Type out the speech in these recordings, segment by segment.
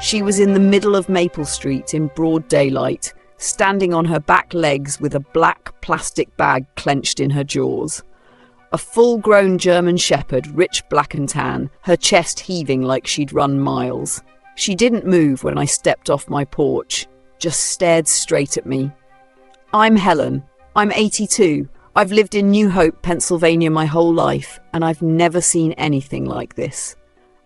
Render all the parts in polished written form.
She was in the middle of Maple Street in broad daylight, standing on her back legs with a black plastic bag clenched in her jaws. A full-grown German shepherd, rich black and tan, her chest heaving like she'd run miles. She didn't move when I stepped off my porch, just stared straight at me. I'm Helen. I'm 82. I've lived in New Hope, Pennsylvania my whole life, and I've never seen anything like this.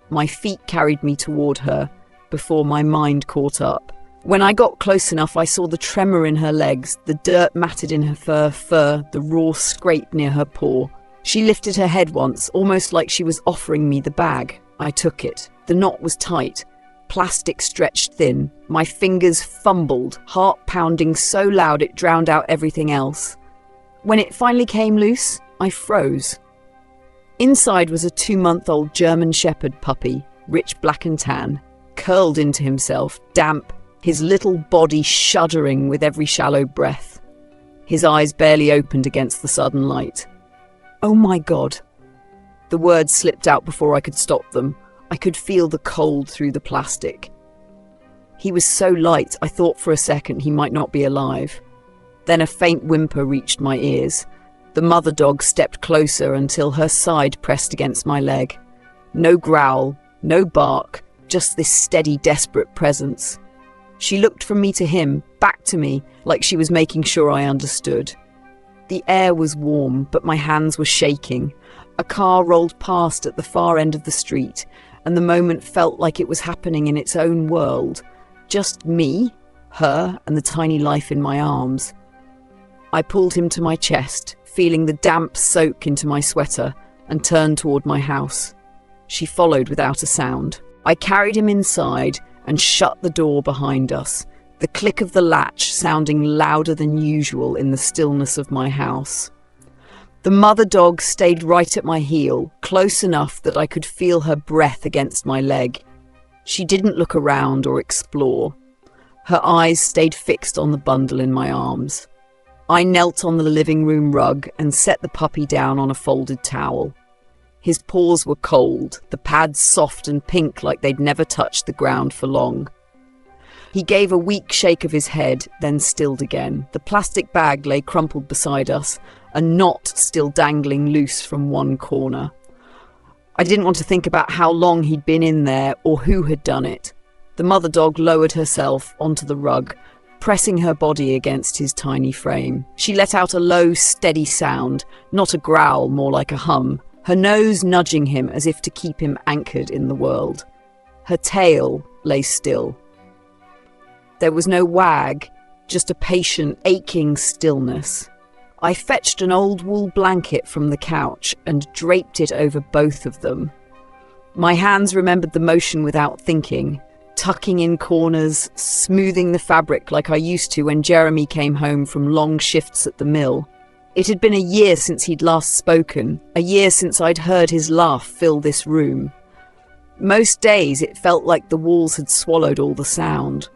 My feet carried me toward her before my mind caught up. When I got close enough, I saw the tremor in her legs, the dirt matted in her fur, the raw scrape near her paw. She lifted her head once, almost like she was offering me the bag. I took it. The knot was tight, plastic stretched thin. My fingers fumbled, heart pounding so loud it drowned out everything else. When it finally came loose, I froze. Inside was a 2-month-old German shepherd puppy, rich black and tan, curled into himself, damp, his little body shuddering with every shallow breath. His eyes barely opened against the sudden light. Oh my God. The words slipped out before I could stop them. I could feel the cold through the plastic. He was so light, I thought for a second he might not be alive. Then a faint whimper reached my ears. The mother dog stepped closer until her side pressed against my leg. No growl, no bark, just this steady, desperate presence. She looked from me to him, back to me, like she was making sure I understood. The air was warm, but my hands were shaking. A car rolled past at the far end of the street, and the moment felt like it was happening in its own world. Just me, her, and the tiny life in my arms. I pulled him to my chest, feeling the damp soak into my sweater, and turned toward my house. She followed without a sound. I carried him inside and shut the door behind us, the click of the latch sounding louder than usual in the stillness of my house. The mother dog stayed right at my heel, close enough that I could feel her breath against my leg. She didn't look around or explore. Her eyes stayed fixed on the bundle in my arms. I knelt on the living room rug and set the puppy down on a folded towel. His paws were cold, the pads soft and pink like they'd never touched the ground for long. He gave a weak shake of his head, then stilled again. The plastic bag lay crumpled beside us, a knot still dangling loose from one corner. I didn't want to think about how long he'd been in there or who had done it. The mother dog lowered herself onto the rug, pressing her body against his tiny frame. She let out a low, steady sound, not a growl, more like a hum, her nose nudging him as if to keep him anchored in the world. Her tail lay still. There was no wag, just a patient, aching stillness. I fetched an old wool blanket from the couch and draped it over both of them. My hands remembered the motion without thinking, tucking in corners, smoothing the fabric like I used to when Jeremy came home from long shifts at the mill. It had been a year since he'd last spoken, a year since I'd heard his laugh fill this room. Most days it felt like the walls had swallowed all the sound.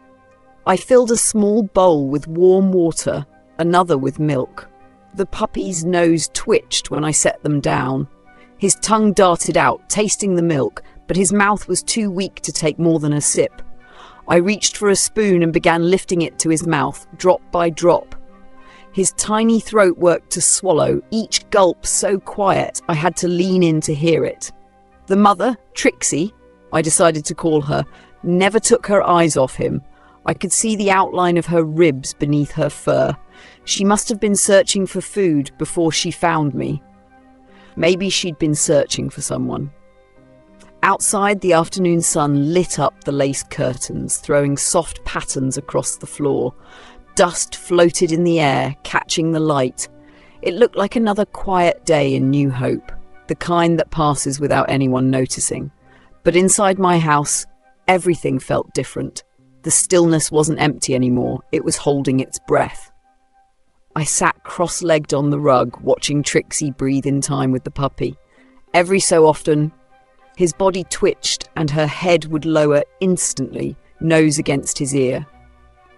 I filled a small bowl with warm water, another with milk. The puppy's nose twitched when I set them down. His tongue darted out, tasting the milk, but his mouth was too weak to take more than a sip. I reached for a spoon and began lifting it to his mouth, drop by drop. His tiny throat worked to swallow, each gulp so quiet I had to lean in to hear it. The mother, Trixie, I decided to call her, never took her eyes off him. I could see the outline of her ribs beneath her fur. She must have been searching for food before she found me. Maybe she'd been searching for someone. Outside, the afternoon sun lit up the lace curtains, throwing soft patterns across the floor. Dust floated in the air, catching the light. It looked like another quiet day in New Hope, the kind that passes without anyone noticing. But inside my house, everything felt different. The stillness wasn't empty anymore, it was holding its breath. I sat cross-legged on the rug, watching Trixie breathe in time with the puppy. Every so often, his body twitched and her head would lower instantly, nose against his ear.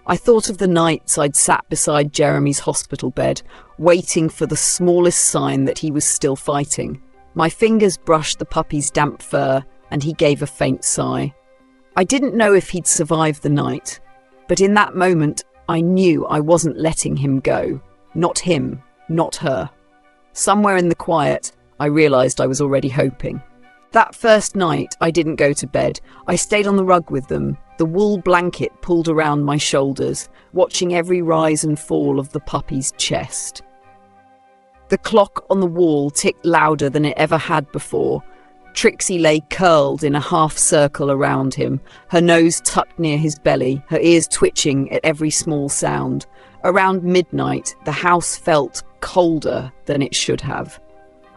I thought of the nights I'd sat beside Jeremy's hospital bed, waiting for the smallest sign that he was still fighting. My fingers brushed the puppy's damp fur, and he gave a faint sigh. I didn't know if he'd survive the night, but in that moment, I knew I wasn't letting him go. Not him, not her. Somewhere in the quiet, I realised I was already hoping. That first night, I didn't go to bed. I stayed on the rug with them, the wool blanket pulled around my shoulders, watching every rise and fall of the puppy's chest. The clock on the wall ticked louder than it ever had before. Trixie lay curled in a half circle around him, her nose tucked near his belly, her ears twitching at every small sound. Around midnight, the house felt colder than it should have.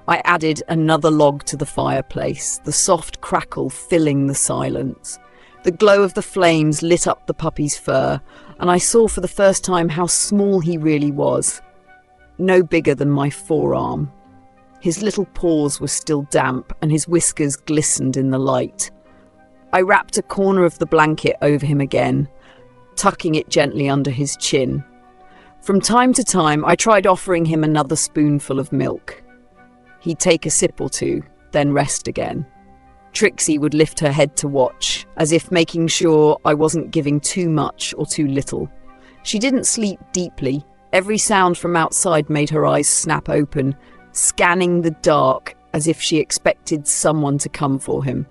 I added another log to the fireplace, the soft crackle filling the silence. The glow of the flames lit up the puppy's fur, and I saw for the first time how small he really was. No bigger than my forearm. His little paws were still damp, and his whiskers glistened in the light. I wrapped a corner of the blanket over him again, tucking it gently under his chin. From time to time, I tried offering him another spoonful of milk. He'd take a sip or two, then rest again. Trixie would lift her head to watch, as if making sure I wasn't giving too much or too little. She didn't sleep deeply. Every sound from outside made her eyes snap open, scanning the dark as if she expected someone to come for him.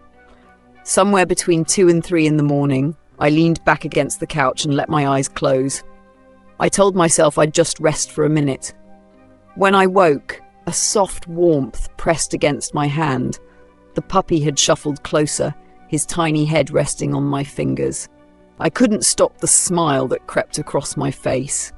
Somewhere between 2 and 3 in the morning, I leaned back against the couch and let my eyes close. I told myself I'd just rest for a minute. When I woke, a soft warmth pressed against my hand. The puppy had shuffled closer, his tiny head resting on my fingers. I couldn't stop the smile that crept across my face.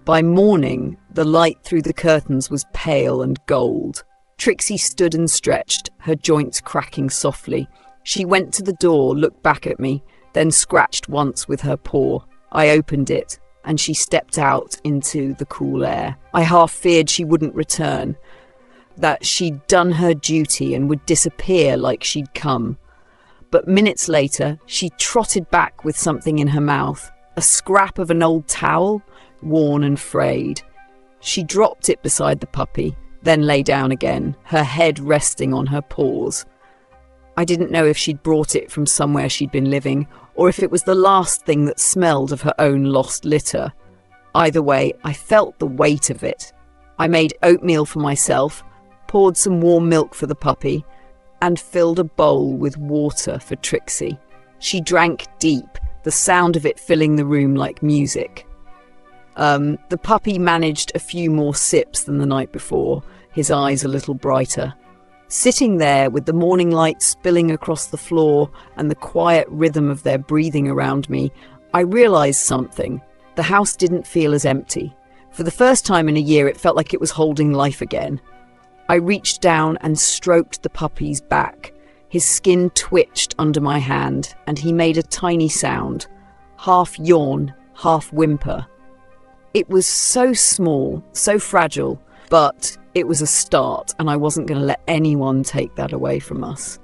By morning, the light through the curtains was pale and gold. Trixie stood and stretched, her joints cracking softly. She went to the door, looked back at me, then scratched once with her paw. I opened it, and she stepped out into the cool air. I half feared she wouldn't return, that she'd done her duty and would disappear like she'd come. But minutes later, she trotted back with something in her mouth, a scrap of an old towel, worn and frayed. She dropped it beside the puppy, then lay down again, her head resting on her paws. I didn't know if she'd brought it from somewhere she'd been living, or if it was the last thing that smelled of her own lost litter. Either way, I felt the weight of it. I made oatmeal for myself, poured some warm milk for the puppy, and filled a bowl with water for Trixie. She drank deep, the sound of it filling the room like music. The puppy managed a few more sips than the night before, his eyes a little brighter. Sitting there with the morning light spilling across the floor and the quiet rhythm of their breathing around me, I realised something. The house didn't feel as empty. For the first time in a year, it felt like it was holding life again. I reached down and stroked the puppy's back. His skin twitched under my hand, and he made a tiny sound, half yawn, half whimper. It was so small, so fragile, but it was a start, and I wasn't going to let anyone take that away from us.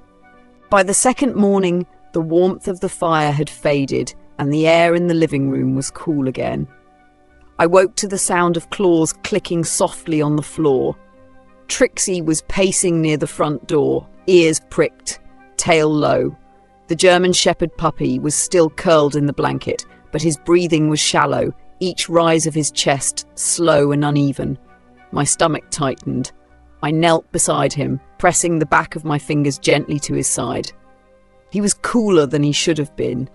By the second morning, the warmth of the fire had faded, and the air in the living room was cool again. I woke to the sound of claws clicking softly on the floor. Trixie was pacing near the front door, ears pricked, tail low. The German Shepherd puppy was still curled in the blanket, but his breathing was shallow, each rise of his chest slow and uneven. My stomach tightened. I knelt beside him, pressing the back of my fingers gently to his side. He was cooler than he should have been.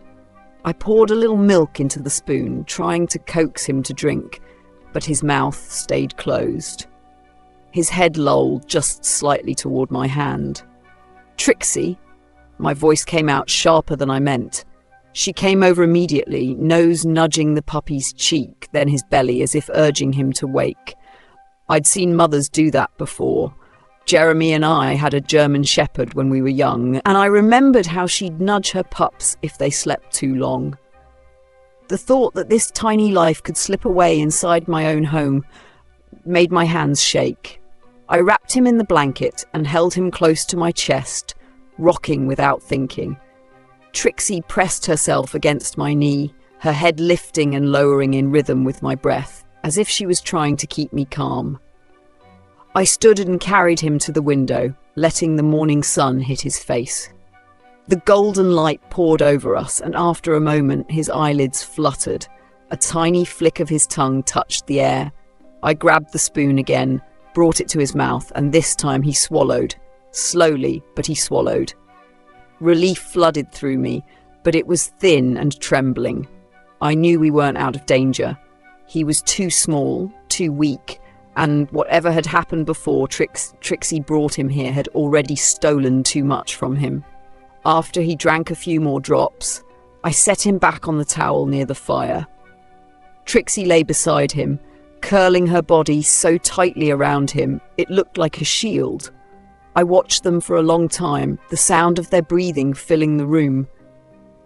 I poured a little milk into the spoon, trying to coax him to drink, but his mouth stayed closed. His head lolled just slightly toward my hand. "Trixie," my voice came out sharper than I meant. She came over immediately, nose nudging the puppy's cheek, then his belly, as if urging him to wake. I'd seen mothers do that before. Jeremy and I had a German Shepherd when we were young, and I remembered how she'd nudge her pups if they slept too long. The thought that this tiny life could slip away inside my own home made my hands shake. I wrapped him in the blanket and held him close to my chest, rocking without thinking. Trixie pressed herself against my knee, her head lifting and lowering in rhythm with my breath, as if she was trying to keep me calm. I stood and carried him to the window, letting the morning sun hit his face. The golden light poured over us, and after a moment his eyelids fluttered. A tiny flick of his tongue touched the air. I grabbed the spoon again, brought it to his mouth, and this time he swallowed. Slowly, but he swallowed. Relief flooded through me, but it was thin and trembling. I knew we weren't out of danger. He was too small, too weak, and whatever had happened before Trixie brought him here had already stolen too much from him. After he drank a few more drops, I set him back on the towel near the fire. Trixie lay beside him, curling her body so tightly around him it looked like a shield. I watched them for a long time, the sound of their breathing filling the room.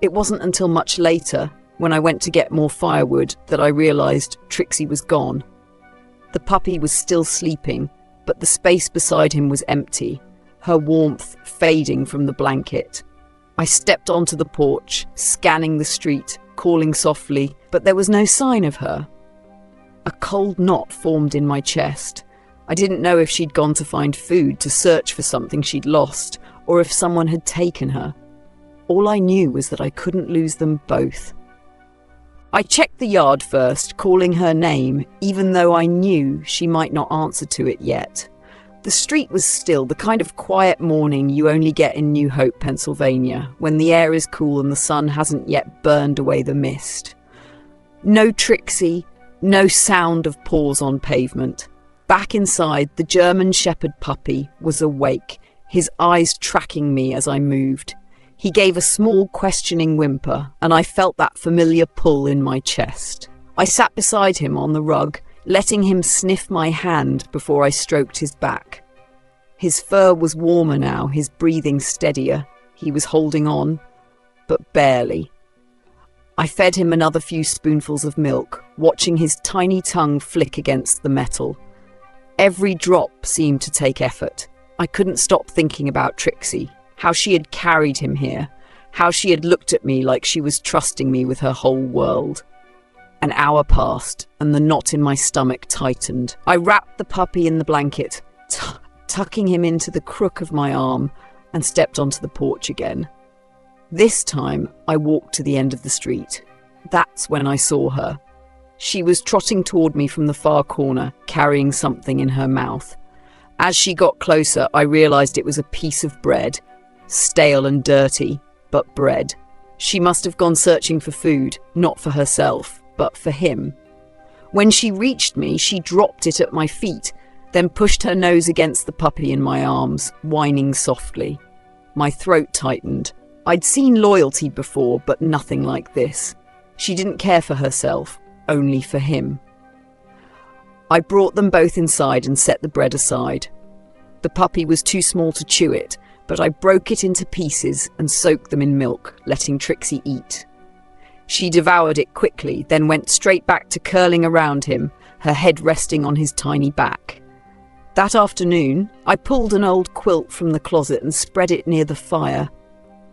It wasn't until much later, when I went to get more firewood, that I realized Trixie was gone. The puppy was still sleeping, but the space beside him was empty, her warmth fading from the blanket. I stepped onto the porch, scanning the street, calling softly, but there was no sign of her. A cold knot formed in my chest. I didn't know if she'd gone to find food, to search for something she'd lost, or if someone had taken her. All I knew was that I couldn't lose them both. I checked the yard first, calling her name, even though I knew she might not answer to it yet. The street was still, the kind of quiet morning you only get in New Hope, Pennsylvania, when the air is cool and the sun hasn't yet burned away the mist. No Trixie, no sound of paws on pavement. Back inside, the German Shepherd puppy was awake, his eyes tracking me as I moved. He gave a small questioning whimper, and I felt that familiar pull in my chest. I sat beside him on the rug, letting him sniff my hand before I stroked his back. His fur was warmer now, his breathing steadier. He was holding on, but barely. I fed him another few spoonfuls of milk, watching his tiny tongue flick against the metal. Every drop seemed to take effort. I couldn't stop thinking about Trixie, how she had carried him here, how she had looked at me like she was trusting me with her whole world. An hour passed, and the knot in my stomach tightened. I wrapped the puppy in the blanket, tucking him into the crook of my arm, and stepped onto the porch again. This time, I walked to the end of the street. That's when I saw her. She was trotting toward me from the far corner, carrying something in her mouth. As she got closer, I realized it was a piece of bread. Stale and dirty, but bread. She must have gone searching for food, not for herself, but for him. When she reached me, she dropped it at my feet, then pushed her nose against the puppy in my arms, whining softly. My throat tightened. I'd seen loyalty before, but nothing like this. She didn't care for herself, only for him. I brought them both inside and set the bread aside. The puppy was too small to chew it, but I broke it into pieces and soaked them in milk, letting Trixie eat. She devoured it quickly, then went straight back to curling around him, her head resting on his tiny back. That afternoon, I pulled an old quilt from the closet and spread it near the fire.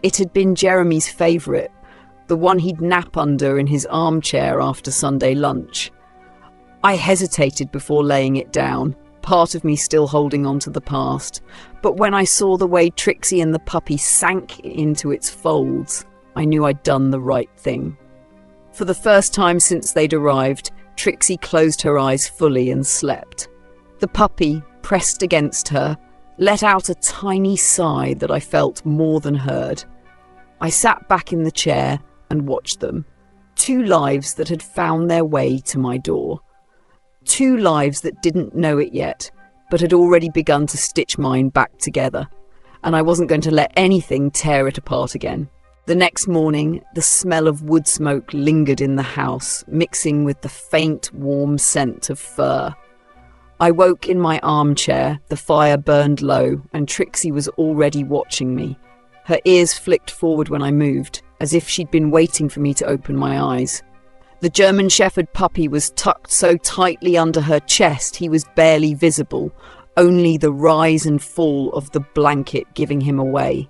It had been Jeremy's favourite, the one he'd nap under in his armchair after Sunday lunch. I hesitated before laying it down, part of me still holding on to the past, but when I saw the way Trixie and the puppy sank into its folds, I knew I'd done the right thing. For the first time since they'd arrived, Trixie closed her eyes fully and slept. The puppy, pressed against her, let out a tiny sigh that I felt more than heard. I sat back in the chair and watched them. 2 lives that had found their way to my door. 2 lives that didn't know it yet, but had already begun to stitch mine back together. And I wasn't going to let anything tear it apart again. The next morning, the smell of wood smoke lingered in the house, mixing with the faint, warm scent of fur. I woke in my armchair, the fire burned low, and Trixie was already watching me. Her ears flicked forward when I moved, as if she'd been waiting for me to open my eyes. The German Shepherd puppy was tucked so tightly under her chest he was barely visible, only the rise and fall of the blanket giving him away.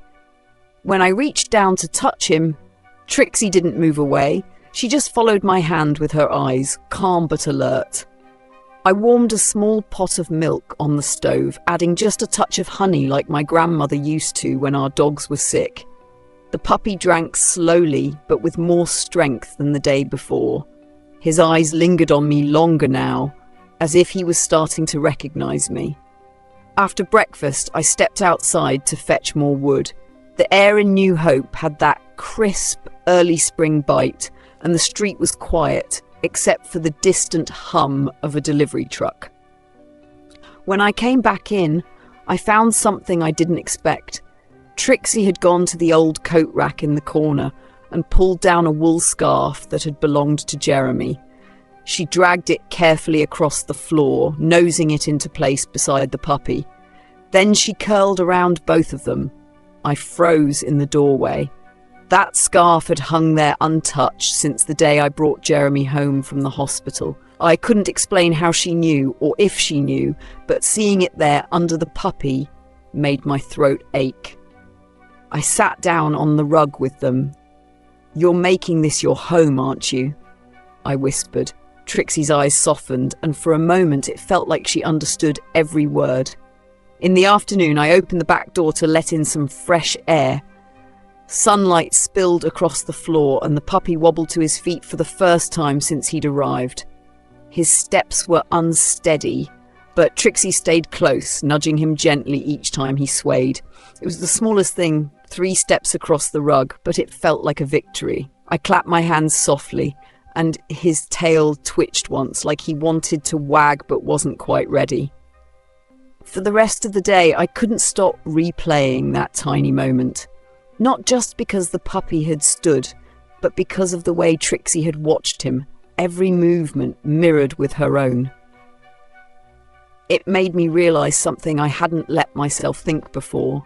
When I reached down to touch him, Trixie didn't move away. She just followed my hand with her eyes, calm but alert. I warmed a small pot of milk on the stove, adding just a touch of honey like my grandmother used to when our dogs were sick. The puppy drank slowly, but with more strength than the day before. His eyes lingered on me longer now, as if he was starting to recognize me. After breakfast, I stepped outside to fetch more wood. The air in New Hope had that crisp, early spring bite, and the street was quiet, except for the distant hum of a delivery truck. When I came back in, I found something I didn't expect. Trixie had gone to the old coat rack in the corner and pulled down a wool scarf that had belonged to Jeremy. She dragged it carefully across the floor, nosing it into place beside the puppy. Then she curled around both of them. I froze in the doorway. That scarf had hung there untouched since the day I brought Jeremy home from the hospital. I couldn't explain how she knew or if she knew, but seeing it there under the puppy made my throat ache. I sat down on the rug with them. "You're making this your home, aren't you?" I whispered. Trixie's eyes softened, and for a moment it felt like she understood every word. In the afternoon, I opened the back door to let in some fresh air. Sunlight spilled across the floor, and the puppy wobbled to his feet for the first time since he'd arrived. His steps were unsteady, but Trixie stayed close, nudging him gently each time he swayed. It was the smallest thing, 3 steps across the rug, but it felt like a victory. I clapped my hands softly, and his tail twitched once, like he wanted to wag but wasn't quite ready. For the rest of the day, I couldn't stop replaying that tiny moment. Not just because the puppy had stood, but because of the way Trixie had watched him, every movement mirrored with her own. It made me realise something I hadn't let myself think before.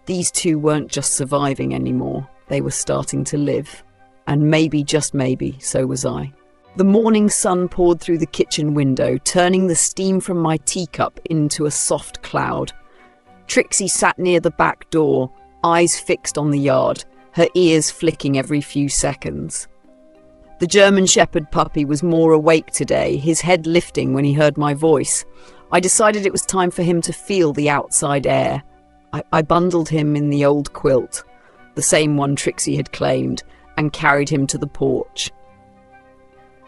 These two weren't just surviving anymore, they were starting to live. And maybe, just maybe, so was I. The morning sun poured through the kitchen window, turning the steam from my teacup into a soft cloud. Trixie sat near the back door, eyes fixed on the yard, her ears flicking every few seconds. The German Shepherd puppy was more awake today, his head lifting when he heard my voice. I decided it was time for him to feel the outside air. I bundled him in the old quilt, the same one Trixie had claimed, and carried him to the porch.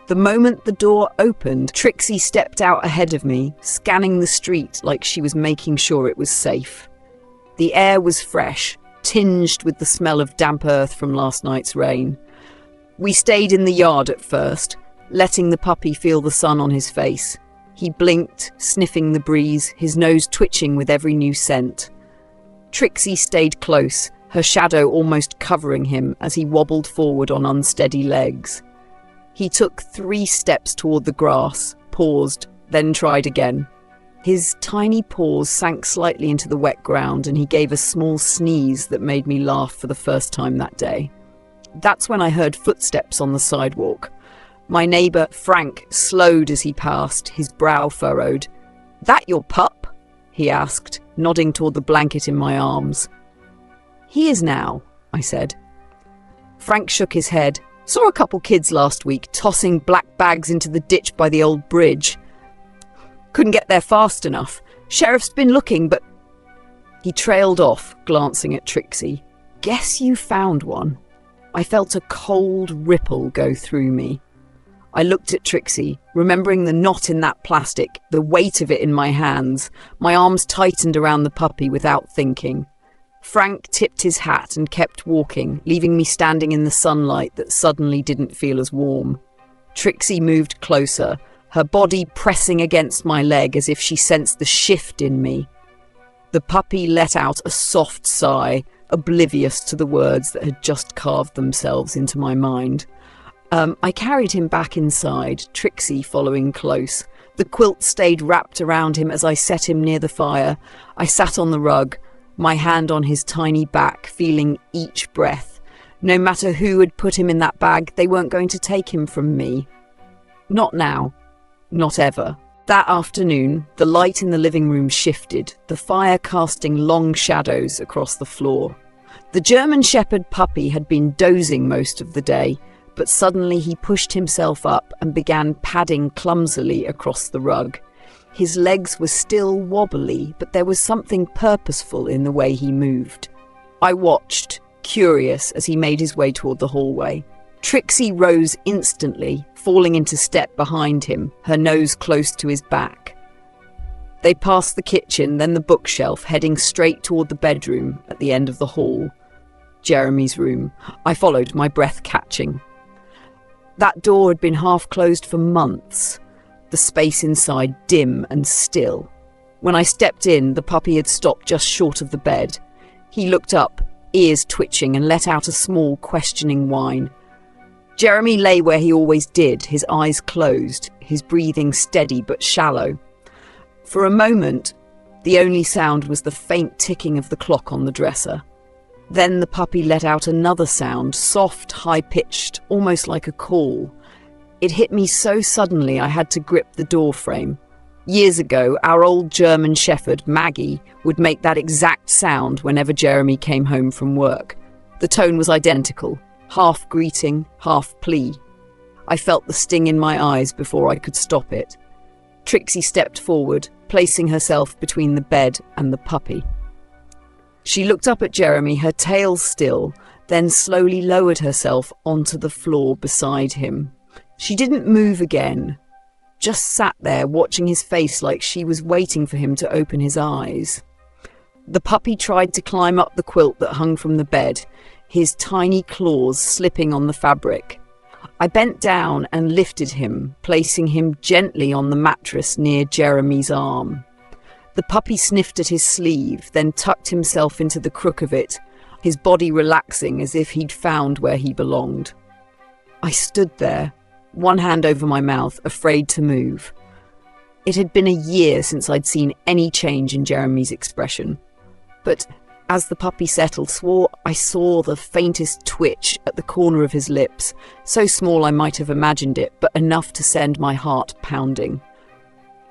The moment the door opened, Trixie stepped out ahead of me, scanning the street like she was making sure it was safe. The air was fresh, tinged with the smell of damp earth from last night's rain. We stayed in the yard at first, letting the puppy feel the sun on his face. He blinked, sniffing the breeze, his nose twitching with every new scent. Trixie stayed close, her shadow almost covering him as he wobbled forward on unsteady legs. He took 3 steps toward the grass, paused, then tried again. His tiny paws sank slightly into the wet ground, and he gave a small sneeze that made me laugh for the first time that day. That's when I heard footsteps on the sidewalk. My neighbour, Frank, slowed as he passed, his brow furrowed. "That your pup?" he asked, nodding toward the blanket in my arms. "He is now," I said. Frank shook his head. "Saw a couple kids last week tossing black bags into the ditch by the old bridge. Couldn't get there fast enough. Sheriff's been looking, but..." He trailed off, glancing at Trixie. "Guess you found one." I felt a cold ripple go through me. I looked at Trixie, remembering the knot in that plastic, the weight of it in my hands. My arms tightened around the puppy without thinking. Frank tipped his hat and kept walking, leaving me standing in the sunlight that suddenly didn't feel as warm. Trixie moved closer, her body pressing against my leg as if she sensed the shift in me. The puppy let out a soft sigh, oblivious to the words that had just carved themselves into my mind. I carried him back inside, Trixie following close. The quilt stayed wrapped around him as I set him near the fire. I sat on the rug, my hand on his tiny back, feeling each breath. No matter who had put him in that bag, they weren't going to take him from me. Not now. Not ever. That afternoon, the light in the living room shifted, the fire casting long shadows across the floor. The German Shepherd puppy had been dozing most of the day, but suddenly he pushed himself up and began padding clumsily across the rug. His legs were still wobbly, but there was something purposeful in the way he moved. I watched, curious as he made his way toward the hallway. Trixie rose instantly, falling into step behind him, her nose close to his back. They passed the kitchen, then the bookshelf, heading straight toward the bedroom at the end of the hall. Jeremy's room. I followed, my breath catching. That door had been half closed for months, the space inside dim and still. When I stepped in, the puppy had stopped just short of the bed. He looked up, ears twitching, and let out a small, questioning whine. Jeremy lay where he always did, his eyes closed, his breathing steady but shallow. For a moment, the only sound was the faint ticking of the clock on the dresser. Then the puppy let out another sound, soft, high-pitched, almost like a call. It hit me so suddenly I had to grip the door frame. Years ago, our old German shepherd, Maggie, would make that exact sound whenever Jeremy came home from work. The tone was identical, half greeting, half plea. I felt the sting in my eyes before I could stop it. Trixie stepped forward, placing herself between the bed and the puppy. She looked up at Jeremy, her tail still, then slowly lowered herself onto the floor beside him. She didn't move again, just sat there watching his face like she was waiting for him to open his eyes. The puppy tried to climb up the quilt that hung from the bed, his tiny claws slipping on the fabric. I bent down and lifted him, placing him gently on the mattress near Jeremy's arm. The puppy sniffed at his sleeve, then tucked himself into the crook of it, his body relaxing as if he'd found where he belonged. I stood there, one hand over my mouth, afraid to move. It had been a year since I'd seen any change in Jeremy's expression. But as the puppy settled, I saw the faintest twitch at the corner of his lips, so small I might have imagined it, but enough to send my heart pounding.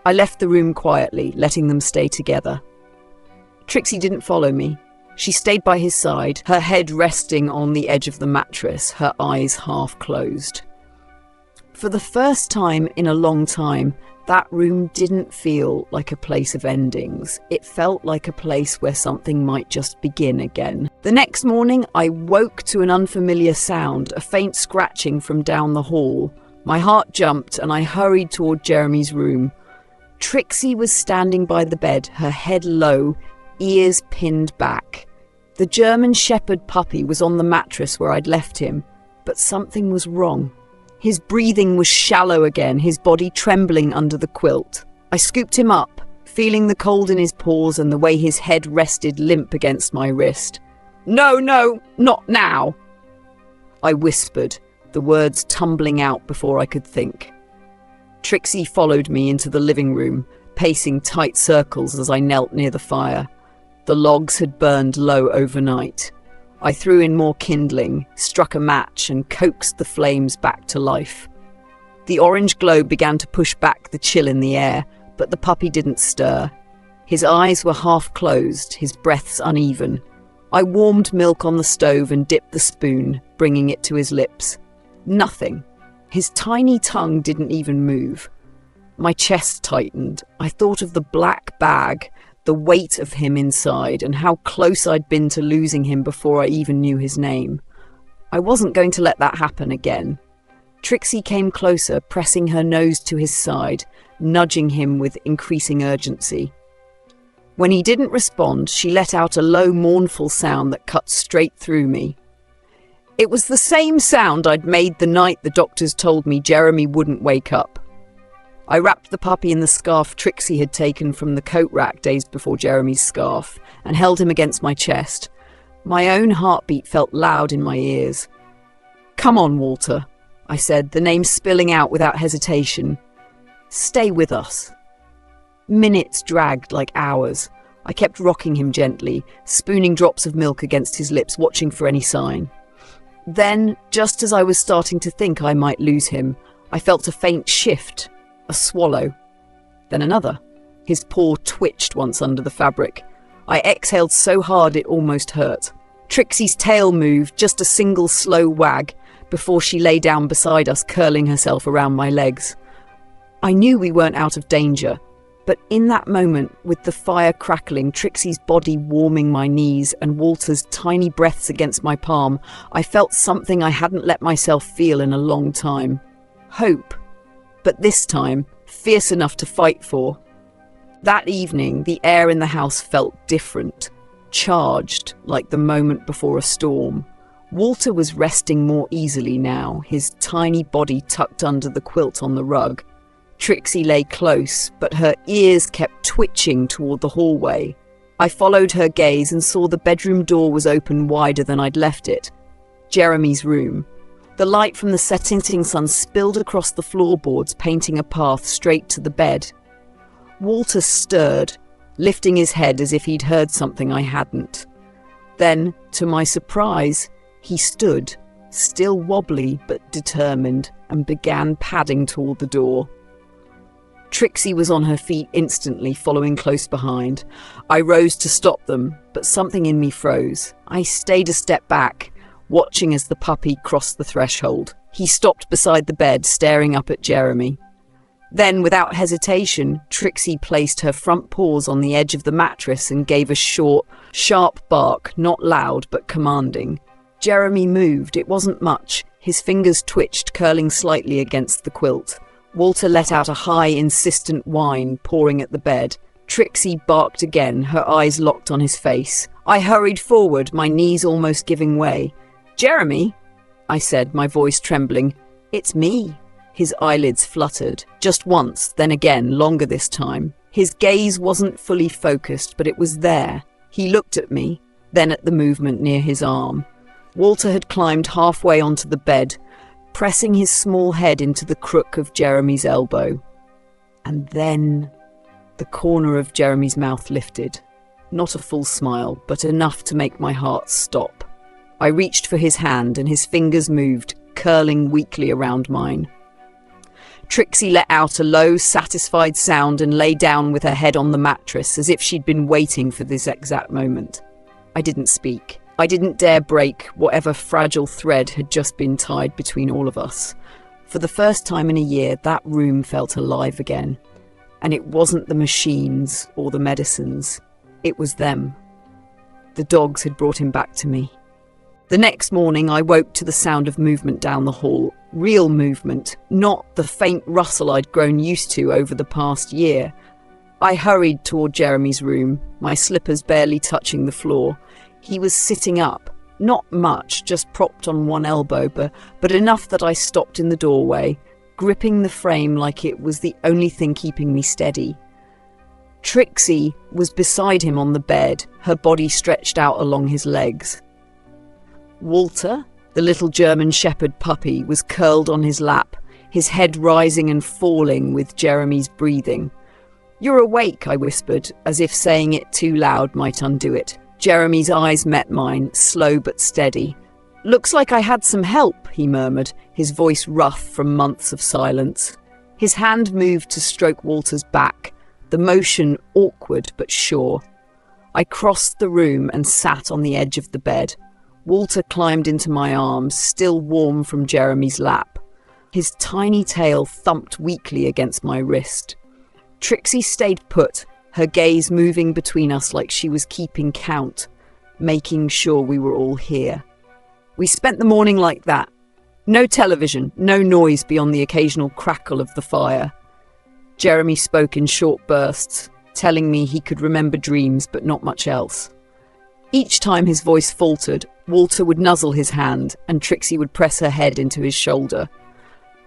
I left the room quietly, letting them stay together. Trixie didn't follow me. She stayed by his side, her head resting on the edge of the mattress, her eyes half closed. For the first time in a long time, that room didn't feel like a place of endings. It felt like a place where something might just begin again. The next morning, I woke to an unfamiliar sound, a faint scratching from down the hall. My heart jumped and I hurried toward Jeremy's room. Trixie was standing by the bed, her head low, ears pinned back. The German shepherd puppy was on the mattress where I'd left him, but something was wrong. His breathing was shallow again, his body trembling under the quilt. I scooped him up, feeling the cold in his paws and the way his head rested limp against my wrist. "No, not now," I whispered, the words tumbling out before I could think. Trixie followed me into the living room, pacing tight circles as I knelt near the fire. The logs had burned low overnight. I threw in more kindling, struck a match, and coaxed the flames back to life. The orange glow began to push back the chill in the air, but the puppy didn't stir. His eyes were half closed, his breaths uneven. I warmed milk on the stove and dipped the spoon, bringing it to his lips. Nothing. His tiny tongue didn't even move. My chest tightened. I thought of the black bag, the weight of him inside, and how close I'd been to losing him before I even knew his name. I wasn't going to let that happen again. Trixie came closer, pressing her nose to his side, nudging him with increasing urgency. When he didn't respond, she let out a low, mournful sound that cut straight through me. It was the same sound I'd made the night the doctors told me Jeremy wouldn't wake up. I wrapped the puppy in the scarf Trixie had taken from the coat rack days before Jeremy's scarf and held him against my chest. My own heartbeat felt loud in my ears. "Come on, Walter," I said, the name spilling out without hesitation. "Stay with us." Minutes dragged like hours. I kept rocking him gently, spooning drops of milk against his lips, watching for any sign. Then, just as I was starting to think I might lose him, I felt a faint shift. A swallow. Then another. His paw twitched once under the fabric. I exhaled so hard it almost hurt. Trixie's tail moved, just a single slow wag, before she lay down beside us, curling herself around my legs. I knew we weren't out of danger. But in that moment, with the fire crackling, Trixie's body warming my knees, and Walter's tiny breaths against my palm, I felt something I hadn't let myself feel in a long time. Hope. But this time, fierce enough to fight for. That evening, the air in the house felt different, charged, like the moment before a storm. Walter was resting more easily now, his tiny body tucked under the quilt on the rug. Trixie lay close, but her ears kept twitching toward the hallway. I followed her gaze and saw the bedroom door was open wider than I'd left it. Jeremy's room. The light from the setting sun spilled across the floorboards, painting a path straight to the bed. Walter stirred, lifting his head as if he'd heard something I hadn't. Then, to my surprise, he stood, still wobbly but determined, and began padding toward the door. Trixie was on her feet instantly, following close behind. I rose to stop them, but something in me froze. I stayed a step back, watching as the puppy crossed the threshold. He stopped beside the bed, staring up at Jeremy. Then, without hesitation, Trixie placed her front paws on the edge of the mattress and gave a short, sharp bark, not loud but commanding. Jeremy moved. It wasn't much. His fingers twitched, curling slightly against the quilt. Walter let out a high, insistent whine, pawing at the bed. Trixie barked again, her eyes locked on his face. I hurried forward, my knees almost giving way. "Jeremy," I said, my voice trembling. "It's me." His eyelids fluttered. Just once, then again, longer this time. His gaze wasn't fully focused, but it was there. He looked at me, then at the movement near his arm. Walter had climbed halfway onto the bed, pressing his small head into the crook of Jeremy's elbow. And then the corner of Jeremy's mouth lifted. Not a full smile, but enough to make my heart stop. I reached for his hand and his fingers moved, curling weakly around mine. Trixie let out a low, satisfied sound and lay down with her head on the mattress as if she'd been waiting for this exact moment. I didn't speak. I didn't dare break whatever fragile thread had just been tied between all of us. For the first time in a year, that room felt alive again. And it wasn't the machines or the medicines. It was them. The dogs had brought him back to me. The next morning, I woke to the sound of movement down the hall. Real movement, not the faint rustle I'd grown used to over the past year. I hurried toward Jeremy's room, my slippers barely touching the floor. He was sitting up, not much, just propped on one elbow, but enough that I stopped in the doorway, gripping the frame like it was the only thing keeping me steady. Trixie was beside him on the bed, her body stretched out along his legs. Walter, the little German shepherd puppy, was curled on his lap, his head rising and falling with Jeremy's breathing. "You're awake," I whispered, as if saying it too loud might undo it. Jeremy's eyes met mine, slow but steady. "Looks like I had some help," he murmured, his voice rough from months of silence. His hand moved to stroke Walter's back, the motion awkward but sure. I crossed the room and sat on the edge of the bed. Walter climbed into my arms, still warm from Jeremy's lap. His tiny tail thumped weakly against my wrist. Trixie stayed put, her gaze moving between us like she was keeping count, making sure we were all here. We spent the morning like that. No television, no noise beyond the occasional crackle of the fire. Jeremy spoke in short bursts, telling me he could remember dreams but not much else. Each time his voice faltered, Walter would nuzzle his hand and Trixie would press her head into his shoulder.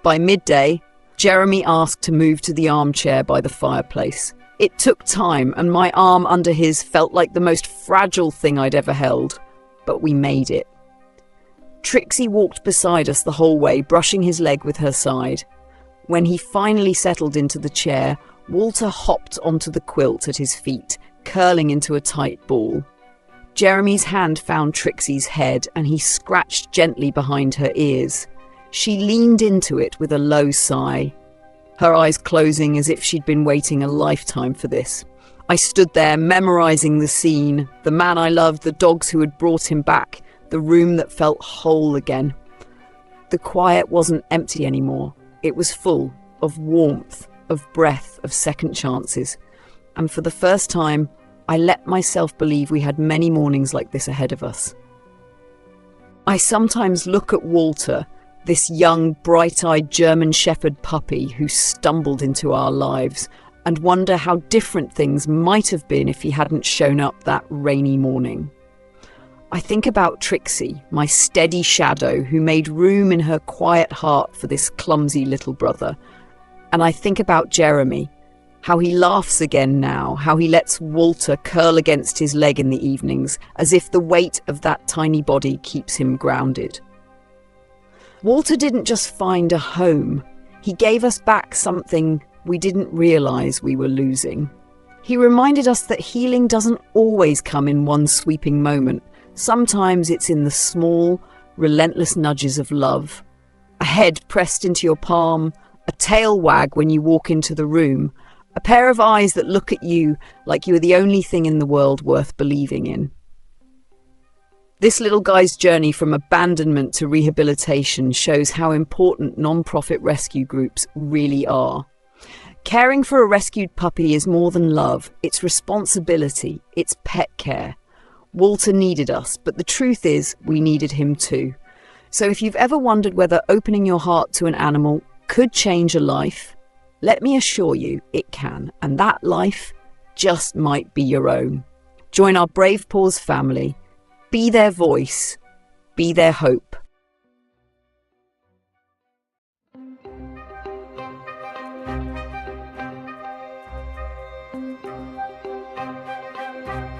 By midday, Jeremy asked to move to the armchair by the fireplace. It took time, and my arm under his felt like the most fragile thing I'd ever held, but we made it. Trixie walked beside us the whole way, brushing his leg with her side. When he finally settled into the chair, Walter hopped onto the quilt at his feet, curling into a tight ball. Jeremy's hand found Trixie's head, and he scratched gently behind her ears. She leaned into it with a low sigh, her eyes closing as if she'd been waiting a lifetime for this. I stood there, memorizing the scene, the man I loved, the dogs who had brought him back, the room that felt whole again. The quiet wasn't empty anymore. It was full of warmth, of breath, of second chances. and for the first time, I let myself believe we had many mornings like this ahead of us. I sometimes look at Walter, this young, bright-eyed German Shepherd puppy who stumbled into our lives, and wonder how different things might have been if he hadn't shown up that rainy morning. I think about Trixie, my steady shadow who made room in her quiet heart for this clumsy little brother. And I think about Jeremy, how he laughs again now, how he lets Walter curl against his leg in the evenings, as if the weight of that tiny body keeps him grounded. Walter didn't just find a home, he gave us back something we didn't realize we were losing. He reminded us that healing doesn't always come in one sweeping moment. Sometimes it's in the small, relentless nudges of love. A head pressed into your palm, a tail wag when you walk into the room, a pair of eyes that look at you like you are the only thing in the world worth believing in. This little guy's journey from abandonment to rehabilitation shows how important non-profit rescue groups really are. Caring for a rescued puppy is more than love, it's responsibility, it's pet care. Walter needed us, but the truth is we needed him too. So if you've ever wondered whether opening your heart to an animal could change a life, let me assure you it can, and that life just might be your own. Join our Brave Paws family. Be their voice. Be their hope.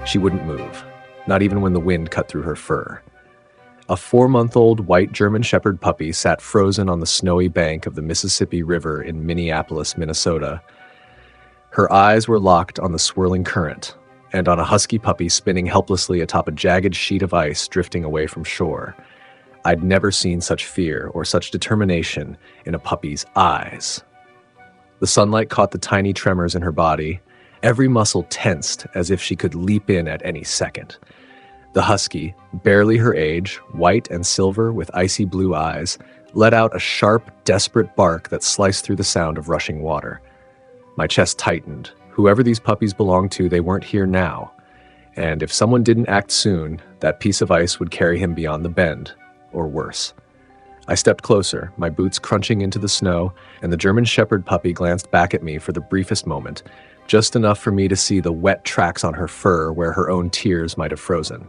She wouldn't move, not even when the wind cut through her fur. A 4-month-old white German Shepherd puppy sat frozen on the snowy bank of the Mississippi River in Minneapolis, Minnesota. Her eyes were locked on the swirling current and on a husky puppy spinning helplessly atop a jagged sheet of ice drifting away from shore. I'd never seen such fear or such determination in a puppy's eyes. The sunlight caught the tiny tremors in her body, every muscle tensed as if she could leap in at any second. The husky, barely her age, white and silver with icy blue eyes, let out a sharp, desperate bark that sliced through the sound of rushing water. My chest tightened. Whoever these puppies belonged to, they weren't here now. And if someone didn't act soon, that piece of ice would carry him beyond the bend, or worse. I stepped closer, my boots crunching into the snow, and the German Shepherd puppy glanced back at me for the briefest moment, just enough for me to see the wet tracks on her fur where her own tears might have frozen.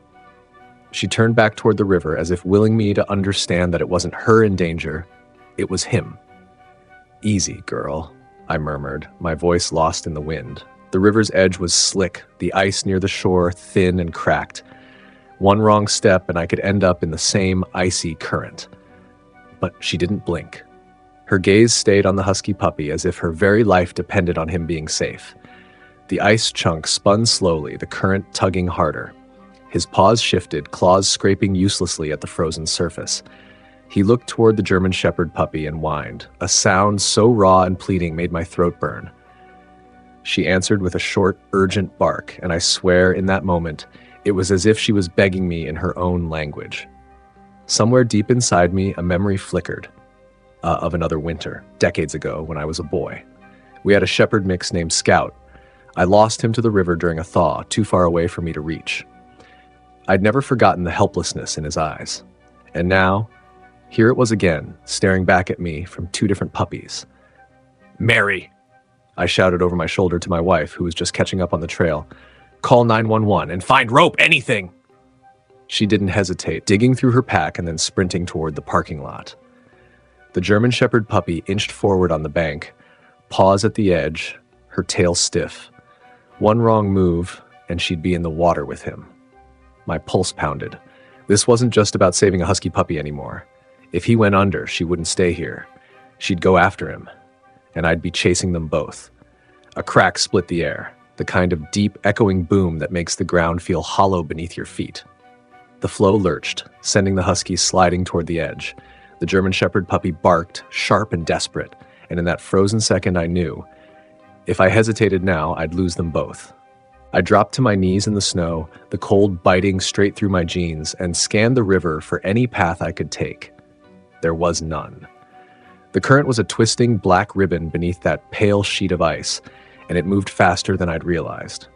She turned back toward the river as if willing me to understand that it wasn't her in danger, it was him. "Easy, girl," I murmured, my voice lost in the wind. The river's edge was slick, the ice near the shore thin and cracked. One wrong step and I could end up in the same icy current. But she didn't blink. Her gaze stayed on the husky puppy as if her very life depended on him being safe. The ice chunk spun slowly, the current tugging harder. His paws shifted, claws scraping uselessly at the frozen surface. He looked toward the German Shepherd puppy and whined. A sound so raw and pleading made my throat burn. She answered with a short, urgent bark, and I swear in that moment, it was as if she was begging me in her own language. Somewhere deep inside me, a memory flickered. Of another winter, decades ago when I was a boy. We had a shepherd mix named Scout. I lost him to the river during a thaw, too far away for me to reach. I'd never forgotten the helplessness in his eyes. And now, here it was again, staring back at me from two different puppies. "Mary!" I shouted over my shoulder to my wife, who was just catching up on the trail. "Call 911 and find rope, anything!" She didn't hesitate, digging through her pack and then sprinting toward the parking lot. The German Shepherd puppy inched forward on the bank, paws at the edge, her tail stiff. One wrong move, and she'd be in the water with him. My pulse pounded. This wasn't just about saving a husky puppy anymore. If he went under, she wouldn't stay here. She'd go after him, and I'd be chasing them both. A crack split the air, the kind of deep, echoing boom that makes the ground feel hollow beneath your feet. The flow lurched, sending the husky sliding toward the edge. The German Shepherd puppy barked, sharp and desperate, and in that frozen second I knew, if I hesitated now, I'd lose them both. I dropped to my knees in the snow, the cold biting straight through my jeans, and scanned the river for any path I could take. There was none. The current was a twisting black ribbon beneath that pale sheet of ice, and it moved faster than I'd realized.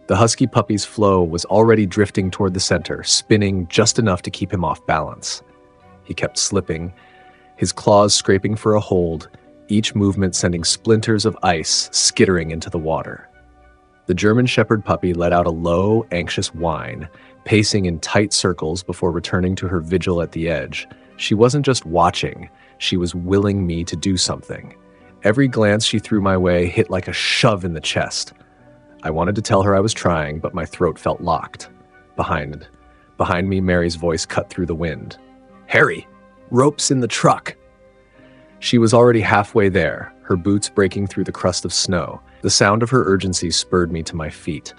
The husky puppy's flow was already drifting toward the center, spinning just enough to keep him off balance. He kept slipping, his claws scraping for a hold, each movement sending splinters of ice skittering into the water. The German Shepherd puppy let out a low, anxious whine, pacing in tight circles before returning to her vigil at the edge. She wasn't just watching, she was willing me to do something. Every glance she threw my way hit like a shove in the chest. I wanted to tell her I was trying, but my throat felt locked. Behind me, Mary's voice cut through the wind. "Harry, rope's in the truck." She was already halfway there, her boots breaking through the crust of snow. The sound of her urgency spurred me to my feet.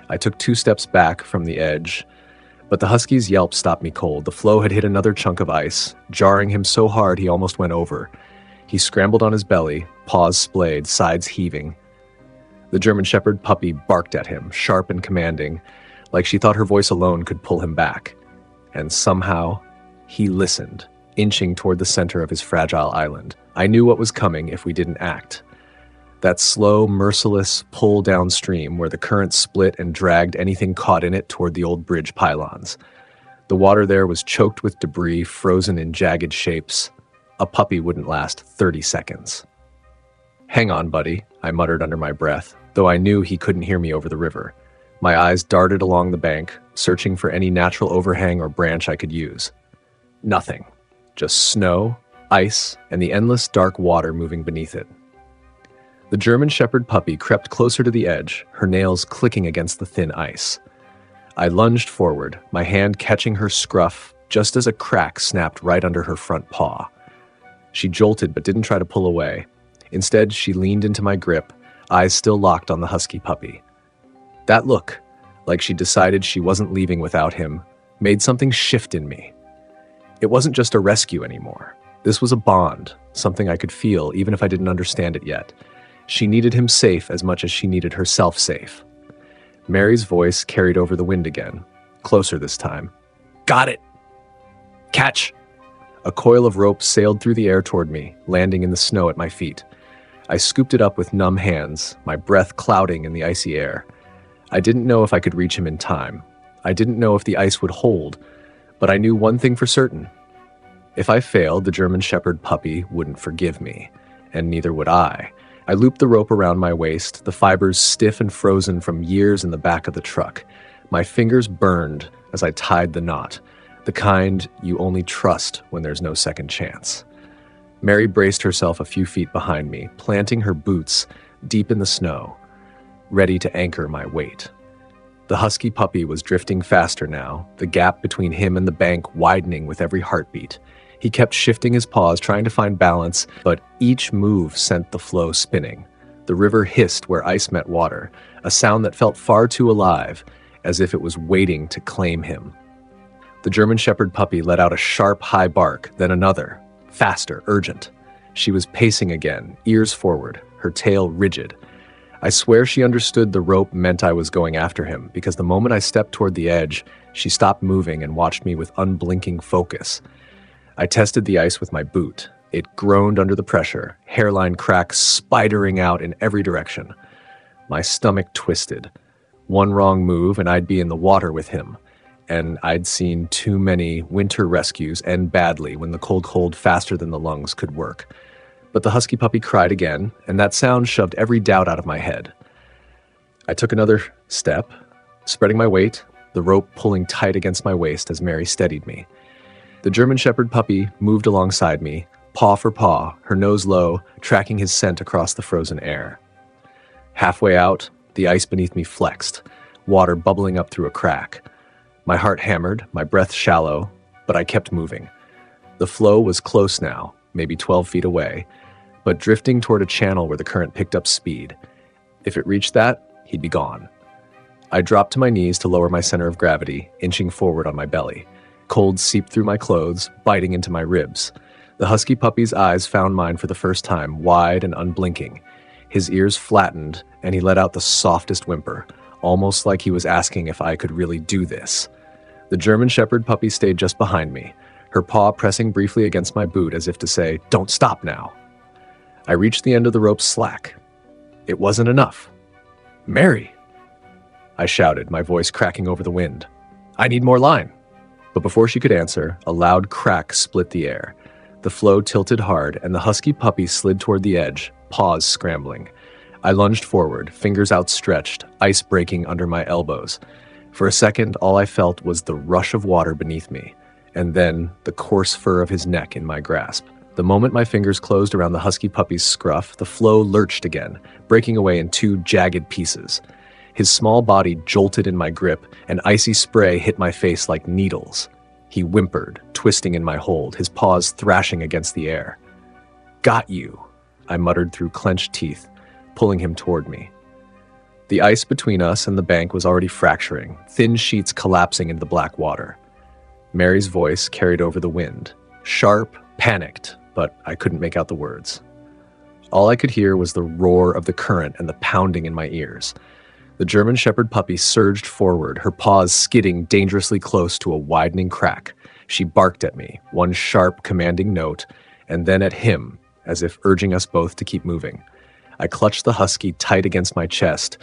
I took 2 steps back from the edge, but the husky's yelp stopped me cold. The floe had hit another chunk of ice, jarring him so hard he almost went over. He scrambled on his belly, paws splayed, sides heaving. The German Shepherd puppy barked at him, sharp and commanding, like she thought her voice alone could pull him back. And somehow, he listened, inching toward the center of his fragile island. I knew what was coming if we didn't act. That slow, merciless pull downstream where the current split and dragged anything caught in it toward the old bridge pylons. The water there was choked with debris, frozen in jagged shapes. A puppy wouldn't last 30 seconds. "Hang on, buddy," I muttered under my breath, though I knew he couldn't hear me over the river. My eyes darted along the bank, searching for any natural overhang or branch I could use. Nothing. Just snow, ice, and the endless dark water moving beneath it. The German Shepherd puppy crept closer to the edge, her nails clicking against the thin ice. I lunged forward, my hand catching her scruff just as a crack snapped right under her front paw. She jolted but didn't try to pull away. Instead, she leaned into my grip, eyes still locked on the husky puppy. That look, like she decided she wasn't leaving without him, made something shift in me. It wasn't just a rescue anymore. This was a bond, something I could feel even if I didn't understand it yet. She needed him safe as much as she needed herself safe. Mary's voice carried over the wind again, closer this time. "Got it! Catch!" A coil of rope sailed through the air toward me, landing in the snow at my feet. I scooped it up with numb hands, my breath clouding in the icy air. I didn't know if I could reach him in time. I didn't know if the ice would hold, but I knew one thing for certain. If I failed, the German Shepherd puppy wouldn't forgive me, and neither would I. I looped the rope around my waist, the fibers stiff and frozen from years in the back of the truck. My fingers burned as I tied the knot, the kind you only trust when there's no second chance. Mary braced herself a few feet behind me, planting her boots deep in the snow, ready to anchor my weight. The husky puppy was drifting faster now, the gap between him and the bank widening with every heartbeat. He kept shifting his paws, trying to find balance, but each move sent the flow spinning. The river hissed where ice met water, a sound that felt far too alive, as if it was waiting to claim him. The German Shepherd puppy let out a sharp, high bark, then another, faster, urgent. She was pacing again, ears forward, her tail rigid. I swear she understood the rope meant I was going after him, because the moment I stepped toward the edge, she stopped moving and watched me with unblinking focus. I tested the ice with my boot. It groaned under the pressure, hairline cracks spidering out in every direction. My stomach twisted. One wrong move and I'd be in the water with him. And I'd seen too many winter rescues end badly when the cold faster than the lungs could work. But the husky puppy cried again, and that sound shoved every doubt out of my head. I took another step, spreading my weight, the rope pulling tight against my waist as Mary steadied me. The German Shepherd puppy moved alongside me, paw for paw, her nose low, tracking his scent across the frozen air. Halfway out, the ice beneath me flexed, water bubbling up through a crack. My heart hammered, my breath shallow, but I kept moving. The flow was close now, maybe 12 feet away, but drifting toward a channel where the current picked up speed. If it reached that, he'd be gone. I dropped to my knees to lower my center of gravity, inching forward on my belly. Cold seeped through my clothes, biting into my ribs. The husky puppy's eyes found mine for the first time, wide and unblinking. His ears flattened, and he let out the softest whimper, almost like he was asking if I could really do this. The German Shepherd puppy stayed just behind me, her paw pressing briefly against my boot as if to say, "Don't stop now." I reached the end of the rope's slack. It wasn't enough. "Mary!" I shouted, my voice cracking over the wind. "I need more line." But before she could answer, a loud crack split the air. The floe tilted hard, and the husky puppy slid toward the edge, paws scrambling. I lunged forward, fingers outstretched, ice breaking under my elbows. For a second, all I felt was the rush of water beneath me, and then the coarse fur of his neck in my grasp. The moment my fingers closed around the husky puppy's scruff, the floe lurched again, breaking away in two jagged pieces. His small body jolted in my grip, and icy spray hit my face like needles. He whimpered, twisting in my hold, his paws thrashing against the air. "Got you," I muttered through clenched teeth, pulling him toward me. The ice between us and the bank was already fracturing, thin sheets collapsing into the black water. Mary's voice carried over the wind, sharp, panicked, but I couldn't make out the words. All I could hear was the roar of the current and the pounding in my ears. The German Shepherd puppy surged forward, her paws skidding dangerously close to a widening crack. She barked at me, one sharp, commanding note, and then at him, as if urging us both to keep moving. I clutched the husky tight against my chest,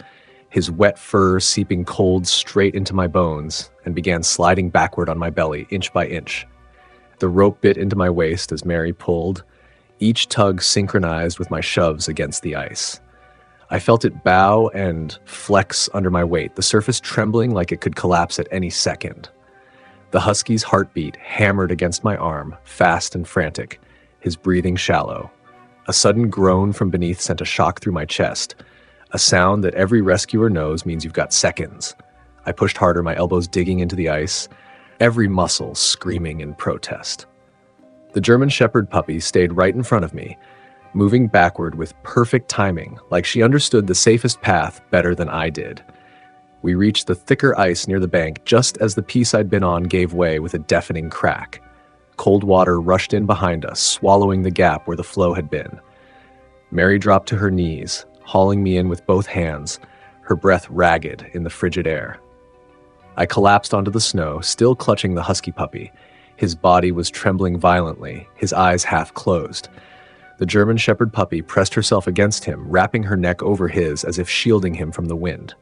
his wet fur seeping cold straight into my bones, and began sliding backward on my belly, inch by inch. The rope bit into my waist as Mary pulled, each tug synchronized with my shoves against the ice. I felt it bow and flex under my weight, the surface trembling like it could collapse at any second. The husky's heartbeat hammered against my arm, fast and frantic, his breathing shallow. A sudden groan from beneath sent a shock through my chest, a sound that every rescuer knows means you've got seconds. I pushed harder, my elbows digging into the ice, every muscle screaming in protest. The German Shepherd puppy stayed right in front of me, moving backward with perfect timing, like she understood the safest path better than I did. We reached the thicker ice near the bank just as the piece I'd been on gave way with a deafening crack. Cold water rushed in behind us, swallowing the gap where the floe had been. Mary dropped to her knees, hauling me in with both hands, her breath ragged in the frigid air. I collapsed onto the snow, still clutching the husky puppy. His body was trembling violently, his eyes half closed. The German Shepherd puppy pressed herself against him, wrapping her neck over his as if shielding him from the wind.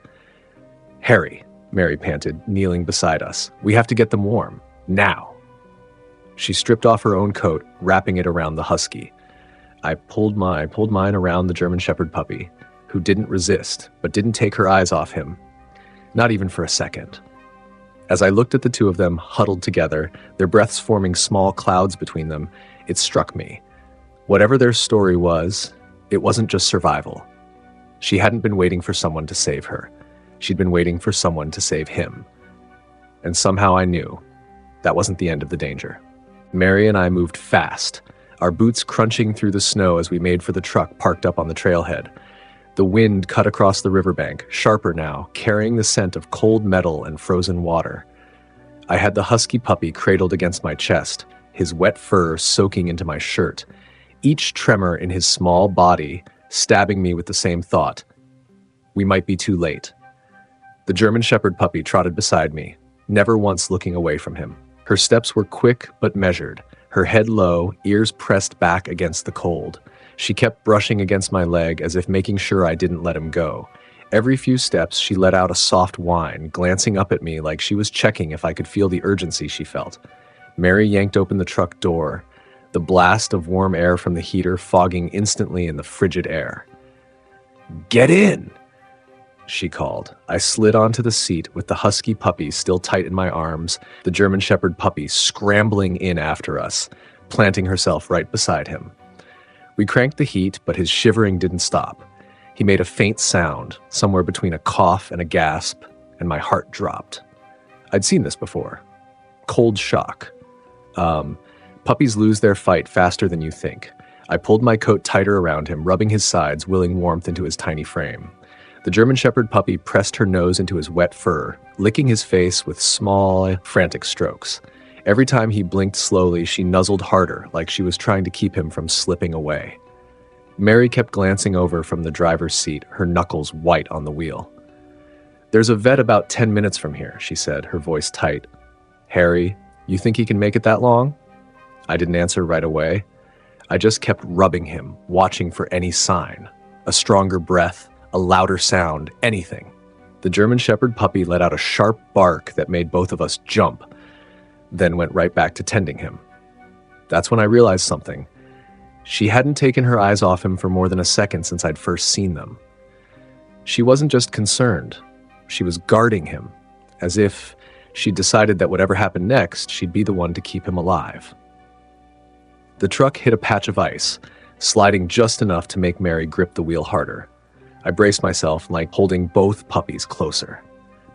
"Harry," Mary panted, kneeling beside us. "We have to get them warm. Now." She stripped off her own coat, wrapping it around the husky. I pulled mine around the German Shepherd puppy, who didn't resist, but didn't take her eyes off him. Not even for a second. As I looked at the two of them huddled together, their breaths forming small clouds between them, it struck me. Whatever their story was, it wasn't just survival. She hadn't been waiting for someone to save her. She'd been waiting for someone to save him. And somehow I knew that wasn't the end of the danger. Mary and I moved fast, our boots crunching through the snow as we made for the truck parked up on the trailhead. The wind cut across the riverbank, sharper now, carrying the scent of cold metal and frozen water. I had the husky puppy cradled against my chest, his wet fur soaking into my shirt, each tremor in his small body stabbing me with the same thought. We might be too late. The German Shepherd puppy trotted beside me, never once looking away from him. Her steps were quick but measured, her head low, ears pressed back against the cold. She kept brushing against my leg as if making sure I didn't let him go. Every few steps, she let out a soft whine, glancing up at me like she was checking if I could feel the urgency she felt. Mary yanked open the truck door, the blast of warm air from the heater fogging instantly in the frigid air. "Get in!" she called. I slid onto the seat with the husky puppy still tight in my arms, the German Shepherd puppy scrambling in after us, planting herself right beside him. We cranked the heat, but his shivering didn't stop. He made a faint sound, somewhere between a cough and a gasp, and my heart dropped. I'd seen this before. Cold shock. Puppies lose their fight faster than you think. I pulled my coat tighter around him, rubbing his sides, willing warmth into his tiny frame. The German Shepherd puppy pressed her nose into his wet fur, licking his face with small, frantic strokes. Every time he blinked slowly, she nuzzled harder, like she was trying to keep him from slipping away. Mary kept glancing over from the driver's seat, her knuckles white on the wheel. "There's a vet about 10 minutes from here," she said, her voice tight. "Harry, you think he can make it that long?" I didn't answer right away. I just kept rubbing him, watching for any sign. A stronger breath, a louder sound, anything. The German Shepherd puppy let out a sharp bark that made both of us jump, then went right back to tending him. That's when I realized something. She hadn't taken her eyes off him for more than a second since I'd first seen them. She wasn't just concerned. She was guarding him, as if she'd decided that whatever happened next, she'd be the one to keep him alive. The truck hit a patch of ice, sliding just enough to make Mary grip the wheel harder. I braced myself, like holding both puppies closer.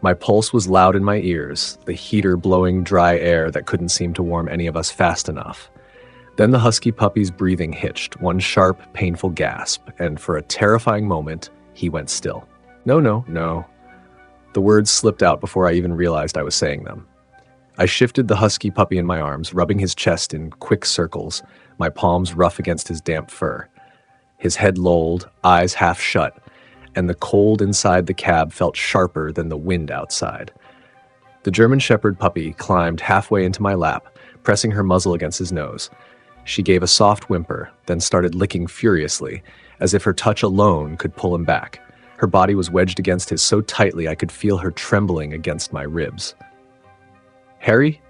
My pulse was loud in my ears, the heater blowing dry air that couldn't seem to warm any of us fast enough. Then the husky puppy's breathing hitched, one sharp, painful gasp, and for a terrifying moment, he went still. No, no, no. The words slipped out before I even realized I was saying them. I shifted the husky puppy in my arms, rubbing his chest in quick circles, my palms rough against his damp fur. His head lolled, eyes half shut, and the cold inside the cab felt sharper than the wind outside. The German Shepherd puppy climbed halfway into my lap, pressing her muzzle against his nose. She gave a soft whimper, then started licking furiously, as if her touch alone could pull him back. Her body was wedged against his so tightly I could feel her trembling against my ribs. "Harry?"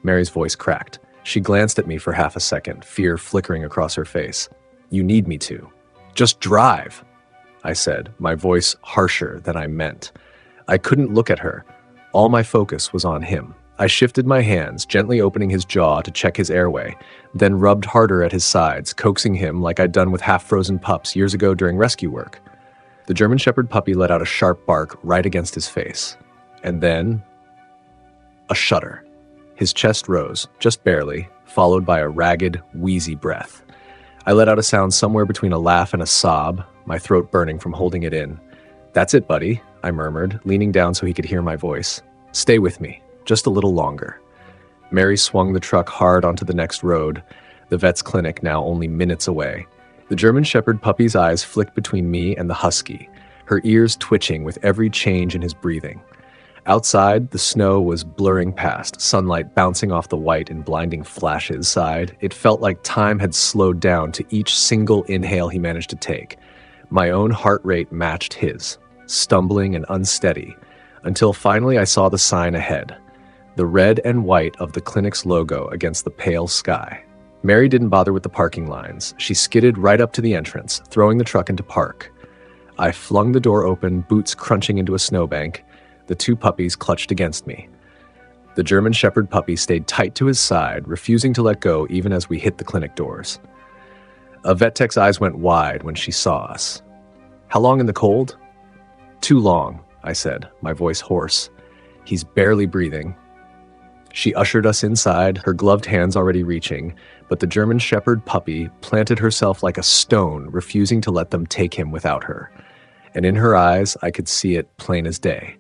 Mary's voice cracked. She glanced at me for half a second, fear flickering across her face. "You need me to. Just drive," I said, my voice harsher than I meant. I couldn't look at her. All my focus was on him. I shifted my hands, gently opening his jaw to check his airway, then rubbed harder at his sides, coaxing him like I'd done with half-frozen pups years ago during rescue work. The German Shepherd puppy let out a sharp bark right against his face. And then a shudder. His chest rose, just barely, followed by a ragged, wheezy breath. I let out a sound somewhere between a laugh and a sob, my throat burning from holding it in. "That's it, buddy," I murmured, leaning down so he could hear my voice. "Stay with me, just a little longer." Mary swung the truck hard onto the next road, the vet's clinic now only minutes away. The German Shepherd puppy's eyes flicked between me and the husky, her ears twitching with every change in his breathing. Outside, the snow was blurring past, sunlight bouncing off the white in blinding flashes. It felt like time had slowed down to each single inhale he managed to take. My own heart rate matched his, stumbling and unsteady, until finally I saw the sign ahead, the red and white of the clinic's logo against the pale sky. Mary didn't bother with the parking lines. She skidded right up to the entrance, throwing the truck into park. I flung the door open, boots crunching into a snowbank. The two puppies clutched against me. The German Shepherd puppy stayed tight to his side, refusing to let go even as we hit the clinic doors. A vet tech's eyes went wide when she saw us. "How long in the cold?" "Too long," I said, my voice hoarse. "He's barely breathing." She ushered us inside, her gloved hands already reaching, but the German Shepherd puppy planted herself like a stone, refusing to let them take him without her. And in her eyes, I could see it plain as day.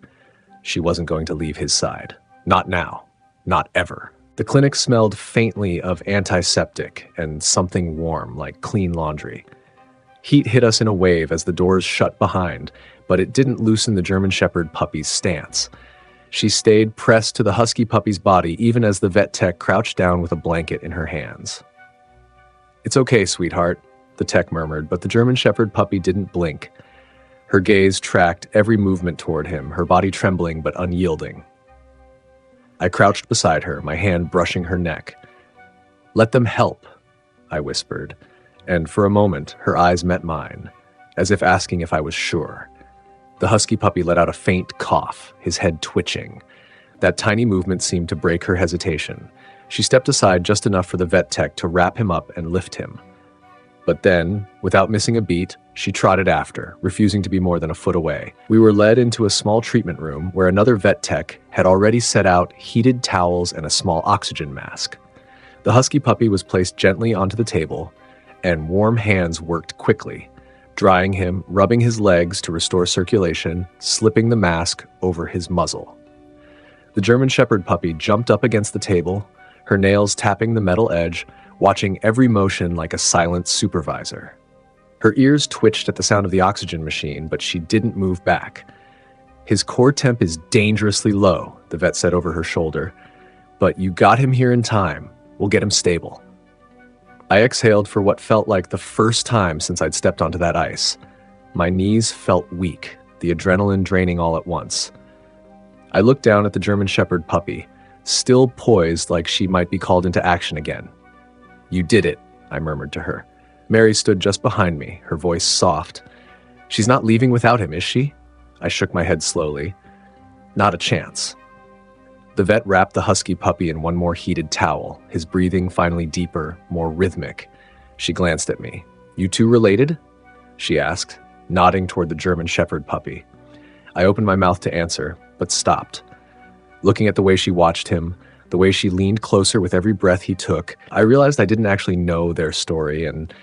She wasn't going to leave his side. Not now. Not ever. The clinic smelled faintly of antiseptic and something warm, like clean laundry. Heat hit us in a wave as the doors shut behind, but it didn't loosen the German Shepherd puppy's stance. She stayed pressed to the husky puppy's body even as the vet tech crouched down with a blanket in her hands. "It's okay, sweetheart," the tech murmured, but the German Shepherd puppy didn't blink. Her gaze tracked every movement toward him, her body trembling but unyielding. I crouched beside her, my hand brushing her neck. "Let them help," I whispered, and for a moment her eyes met mine, as if asking if I was sure. The husky puppy let out a faint cough, his head twitching. That tiny movement seemed to break her hesitation. She stepped aside just enough for the vet tech to wrap him up and lift him. But then, without missing a beat, she trotted after, refusing to be more than a foot away. We were led into a small treatment room where another vet tech had already set out heated towels and a small oxygen mask. The husky puppy was placed gently onto the table, and warm hands worked quickly, drying him, rubbing his legs to restore circulation, slipping the mask over his muzzle. The German Shepherd puppy jumped up against the table, her nails tapping the metal edge, watching every motion like a silent supervisor. Her ears twitched at the sound of the oxygen machine, but she didn't move back. "His core temp is dangerously low," the vet said over her shoulder, "but you got him here in time. We'll get him stable." I exhaled for what felt like the first time since I'd stepped onto that ice. My knees felt weak, the adrenaline draining all at once. I looked down at the German Shepherd puppy, still poised like she might be called into action again. "You did it," I murmured to her. Mary stood just behind me, her voice soft. "She's not leaving without him, is she?" I shook my head slowly. "Not a chance." The vet wrapped the husky puppy in one more heated towel, his breathing finally deeper, more rhythmic. She glanced at me. "You two related?" she asked, nodding toward the German Shepherd puppy. I opened my mouth to answer, but stopped. Looking at the way she watched him, the way she leaned closer with every breath he took, I realized I didn't actually know their story, and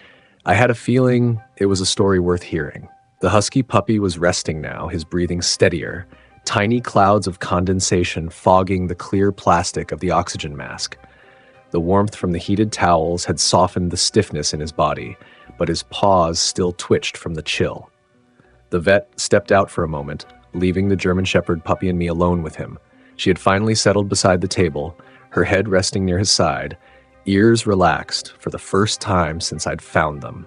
I had a feeling it was a story worth hearing. The husky puppy was resting now, his breathing steadier, tiny clouds of condensation fogging the clear plastic of the oxygen mask. The warmth from the heated towels had softened the stiffness in his body, but his paws still twitched from the chill. The vet stepped out for a moment, leaving the German Shepherd puppy and me alone with him. She had finally settled beside the table, her head resting near his side, ears relaxed for the first time since I'd found them.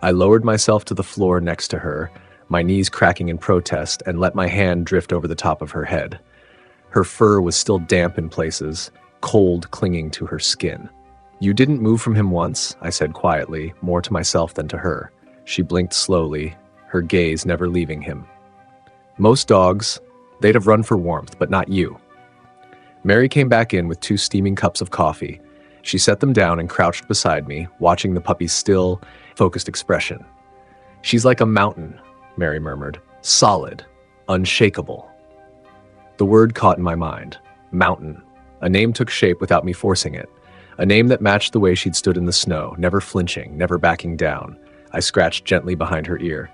I lowered myself to the floor next to her, my knees cracking in protest, and let my hand drift over the top of her head. Her fur was still damp in places, cold clinging to her skin. "You didn't move from him once," I said quietly, more to myself than to her. She blinked slowly, her gaze never leaving him. "Most dogs, they'd have run for warmth, but not you." Mary came back in with 2 steaming cups of coffee. She set them down and crouched beside me, watching the puppy's still, focused expression. "She's like a mountain," Mary murmured. "Solid, unshakable." The word caught in my mind. Mountain. A name took shape without me forcing it. A name that matched the way she'd stood in the snow, never flinching, never backing down. I scratched gently behind her ear.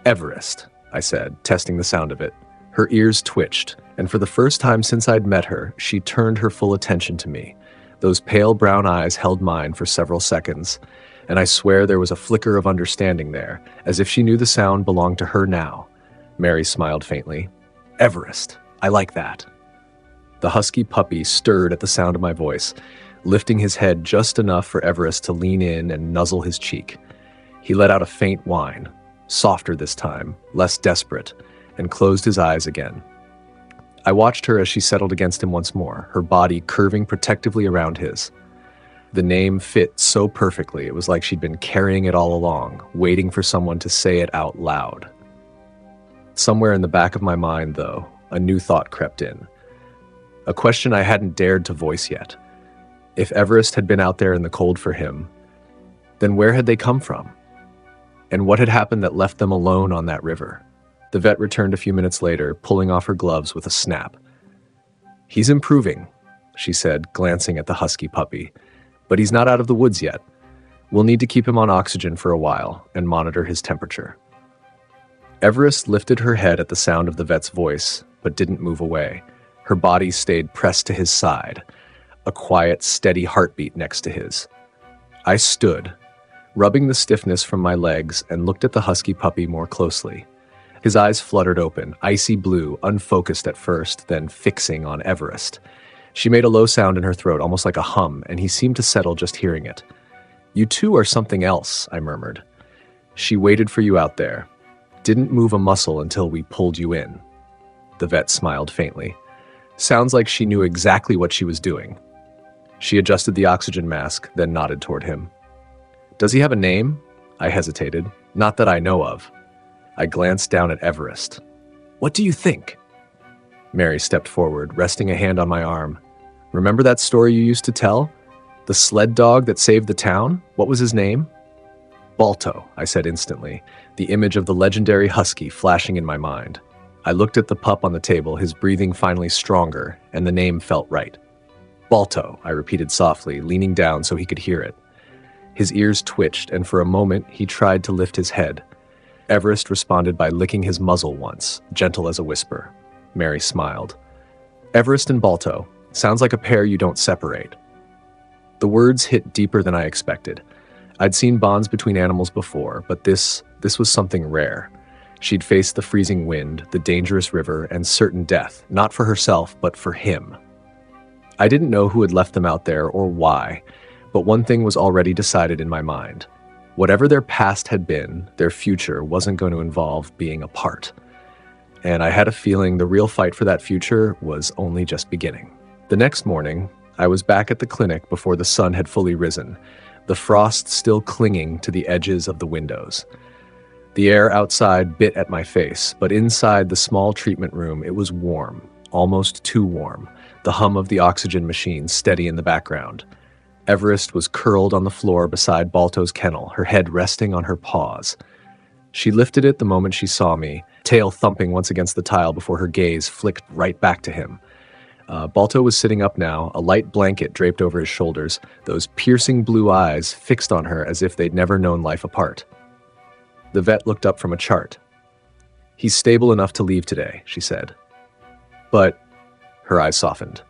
"Everest," I said, testing the sound of it. Her ears twitched, and for the first time since I'd met her, she turned her full attention to me. Those pale brown eyes held mine for several seconds, and I swear there was a flicker of understanding there, as if she knew the sound belonged to her now. Mary smiled faintly. "Everest, I like that." The husky puppy stirred at the sound of my voice, lifting his head just enough for Everest to lean in and nuzzle his cheek. He let out a faint whine, softer this time, less desperate, and closed his eyes again. I watched her as she settled against him once more, her body curving protectively around his. The name fit so perfectly, it was like she'd been carrying it all along, waiting for someone to say it out loud. Somewhere in the back of my mind, though, a new thought crept in. A question I hadn't dared to voice yet. If Everest had been out there in the cold for him, then where had they come from? And what had happened that left them alone on that river? The vet returned a few minutes later, pulling off her gloves with a snap. "He's improving," she said, glancing at the husky puppy. "But he's not out of the woods yet. We'll need to keep him on oxygen for a while and monitor his temperature." Everest lifted her head at the sound of the vet's voice, but didn't move away. Her body stayed pressed to his side, a quiet, steady heartbeat next to his. I stood, rubbing the stiffness from my legs, and looked at the husky puppy more closely. His eyes fluttered open, icy blue, unfocused at first, then fixing on Everest. She made a low sound in her throat, almost like a hum, and he seemed to settle just hearing it. "You two are something else," I murmured. "She waited for you out there. Didn't move a muscle until we pulled you in." The vet smiled faintly. Sounds like she knew exactly what she was doing. She adjusted the oxygen mask, then nodded toward him. "Does he have a name?" I hesitated. "Not that I know of." I glanced down at Everest. "What do you think?" Mary stepped forward, resting a hand on my arm. "Remember that story you used to tell? The sled dog that saved the town? What was his name?" "Balto," I said instantly, the image of the legendary husky flashing in my mind. I looked at the pup on the table, his breathing finally stronger, and the name felt right. "Balto," I repeated softly, leaning down so he could hear it. His ears twitched, and for a moment he tried to lift his head. Everest responded by licking his muzzle once, gentle as a whisper. Mary smiled. "Everest and Balto. Sounds like a pair you don't separate." The words hit deeper than I expected. I'd seen bonds between animals before, but this was something rare. She'd faced the freezing wind, the dangerous river, and certain death, not for herself, but for him. I didn't know who had left them out there or why, but one thing was already decided in my mind. Whatever their past had been, their future wasn't going to involve being apart. And I had a feeling the real fight for that future was only just beginning. The next morning, I was back at the clinic before the sun had fully risen, the frost still clinging to the edges of the windows. The air outside bit at my face, but inside the small treatment room it was warm, almost too warm, the hum of the oxygen machine steady in the background. Everest was curled on the floor beside Balto's kennel, her head resting on her paws. She lifted it the moment she saw me, tail thumping once against the tile before her gaze flicked right back to him. Balto was sitting up now, a light blanket draped over his shoulders, those piercing blue eyes fixed on her as if they'd never known life apart. The vet looked up from a chart. "He's stable enough to leave today," she said. But her eyes softened.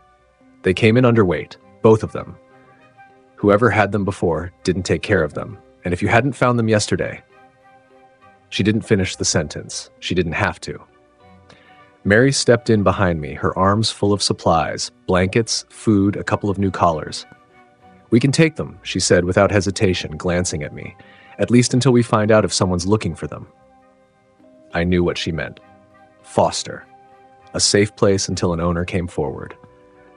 They came in underweight, both of them. Whoever had them before didn't take care of them, and if you hadn't found them yesterday... She didn't finish the sentence. She didn't have to. Mary stepped in behind me, her arms full of supplies, blankets, food, a couple of new collars. "We can take them," she said without hesitation, glancing at me, "at least until we find out if someone's looking for them." I knew what she meant. Foster. A safe place until an owner came forward.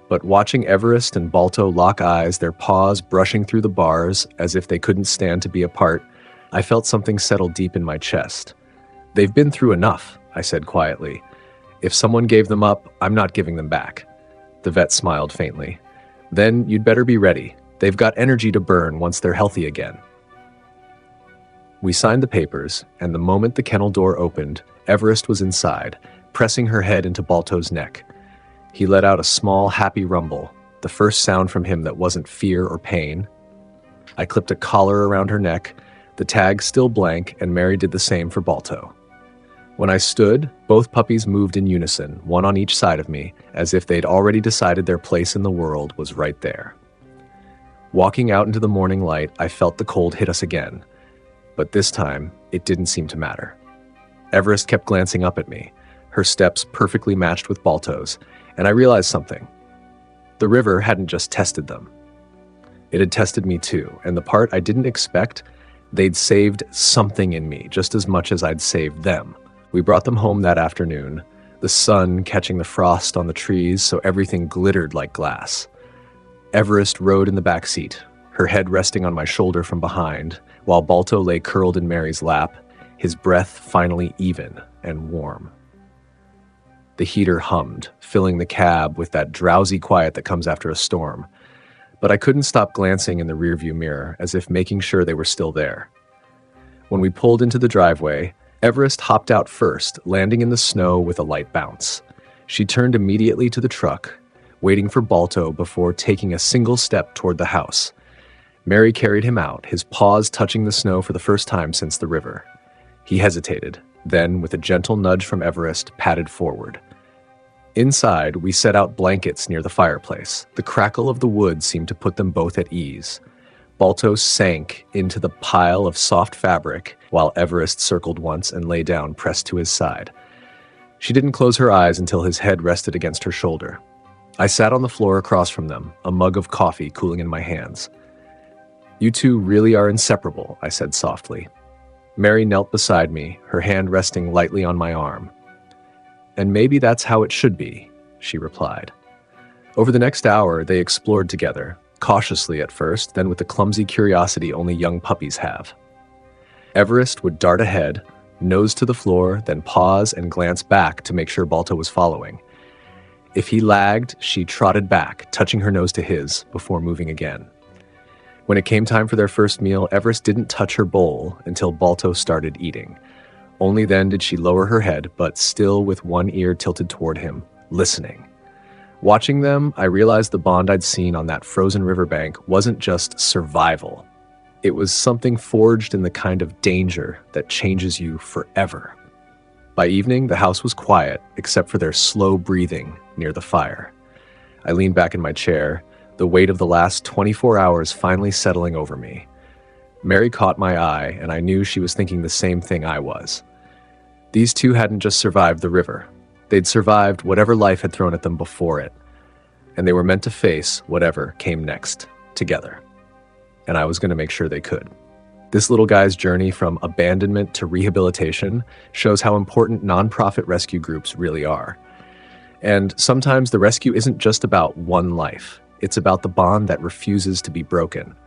But watching Everest and Balto lock eyes, their paws brushing through the bars as if they couldn't stand to be apart, I felt something settle deep in my chest. "They've been through enough," I said quietly. "If someone gave them up, I'm not giving them back." The vet smiled faintly. "Then you'd better be ready. They've got energy to burn once they're healthy again." We signed the papers, and the moment the kennel door opened, Everest was inside, pressing her head into Balto's neck. He let out a small, happy rumble, the first sound from him that wasn't fear or pain. I clipped a collar around her neck, the tag still blank, and Mary did the same for Balto. When I stood, both puppies moved in unison, one on each side of me, as if they'd already decided their place in the world was right there. Walking out into the morning light, I felt the cold hit us again. But this time, it didn't seem to matter. Everest kept glancing up at me, her steps perfectly matched with Balto's, and I realized something. The river hadn't just tested them. It had tested me too, and the part I didn't expect, they'd saved something in me just as much as I'd saved them. We brought them home that afternoon, the sun catching the frost on the trees so everything glittered like glass. Everest rode in the back seat, her head resting on my shoulder from behind, while Balto lay curled in Mary's lap, his breath finally even and warm. The heater hummed, filling the cab with that drowsy quiet that comes after a storm. But I couldn't stop glancing in the rearview mirror, as if making sure they were still there. When we pulled into the driveway, Everest hopped out first, landing in the snow with a light bounce. She turned immediately to the truck, waiting for Balto before taking a single step toward the house. Mary carried him out, his paws touching the snow for the first time since the river. He hesitated, then, with a gentle nudge from Everest, padded forward. Inside, we set out blankets near the fireplace. The crackle of the wood seemed to put them both at ease. Balto sank into the pile of soft fabric, while Everest circled once and lay down, pressed to his side. She didn't close her eyes until his head rested against her shoulder. I sat on the floor across from them, a mug of coffee cooling in my hands. "You two really are inseparable," I said softly. Mary knelt beside me, her hand resting lightly on my arm. "And maybe that's how it should be," she replied. Over the next hour, they explored together, cautiously at first, then with the clumsy curiosity only young puppies have. Everest would dart ahead, nose to the floor, then pause and glance back to make sure Balto was following. If he lagged, she trotted back, touching her nose to his, before moving again. When it came time for their first meal, Everest didn't touch her bowl until Balto started eating. Only then did she lower her head, but still with one ear tilted toward him, listening. Watching them, I realized the bond I'd seen on that frozen riverbank wasn't just survival. It was something forged in the kind of danger that changes you forever. By evening, the house was quiet, except for their slow breathing near the fire. I leaned back in my chair, the weight of the last 24 hours finally settling over me. Mary caught my eye, and I knew she was thinking the same thing I was. These two hadn't just survived the river. They'd survived whatever life had thrown at them before it, and they were meant to face whatever came next, together. And I was going to make sure they could. This little guy's journey from abandonment to rehabilitation shows how important nonprofit rescue groups really are. And sometimes the rescue isn't just about one life. It's about the bond that refuses to be broken.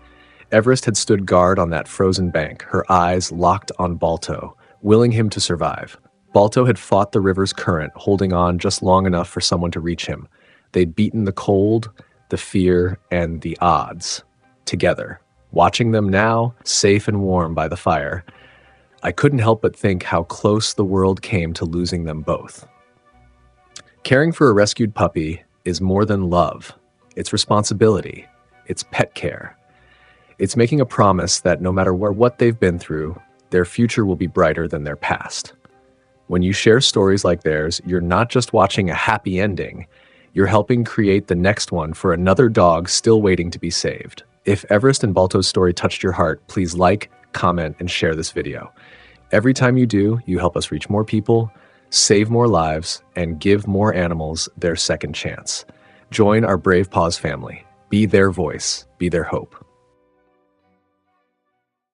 Everest had stood guard on that frozen bank, her eyes locked on Balto, willing him to survive. Balto had fought the river's current, holding on just long enough for someone to reach him. They'd beaten the cold, the fear, and the odds together. Watching them now, safe and warm by the fire, I couldn't help but think how close the world came to losing them both. Caring for a rescued puppy is more than love. It's responsibility. It's pet care. It's making a promise that no matter what they've been through, their future will be brighter than their past. When you share stories like theirs, you're not just watching a happy ending, you're helping create the next one for another dog still waiting to be saved. If Everest and Balto's story touched your heart, please like, comment, and share this video. Every time you do, you help us reach more people, save more lives, and give more animals their second chance. Join our Brave Paws family. Be their voice. Be their hope.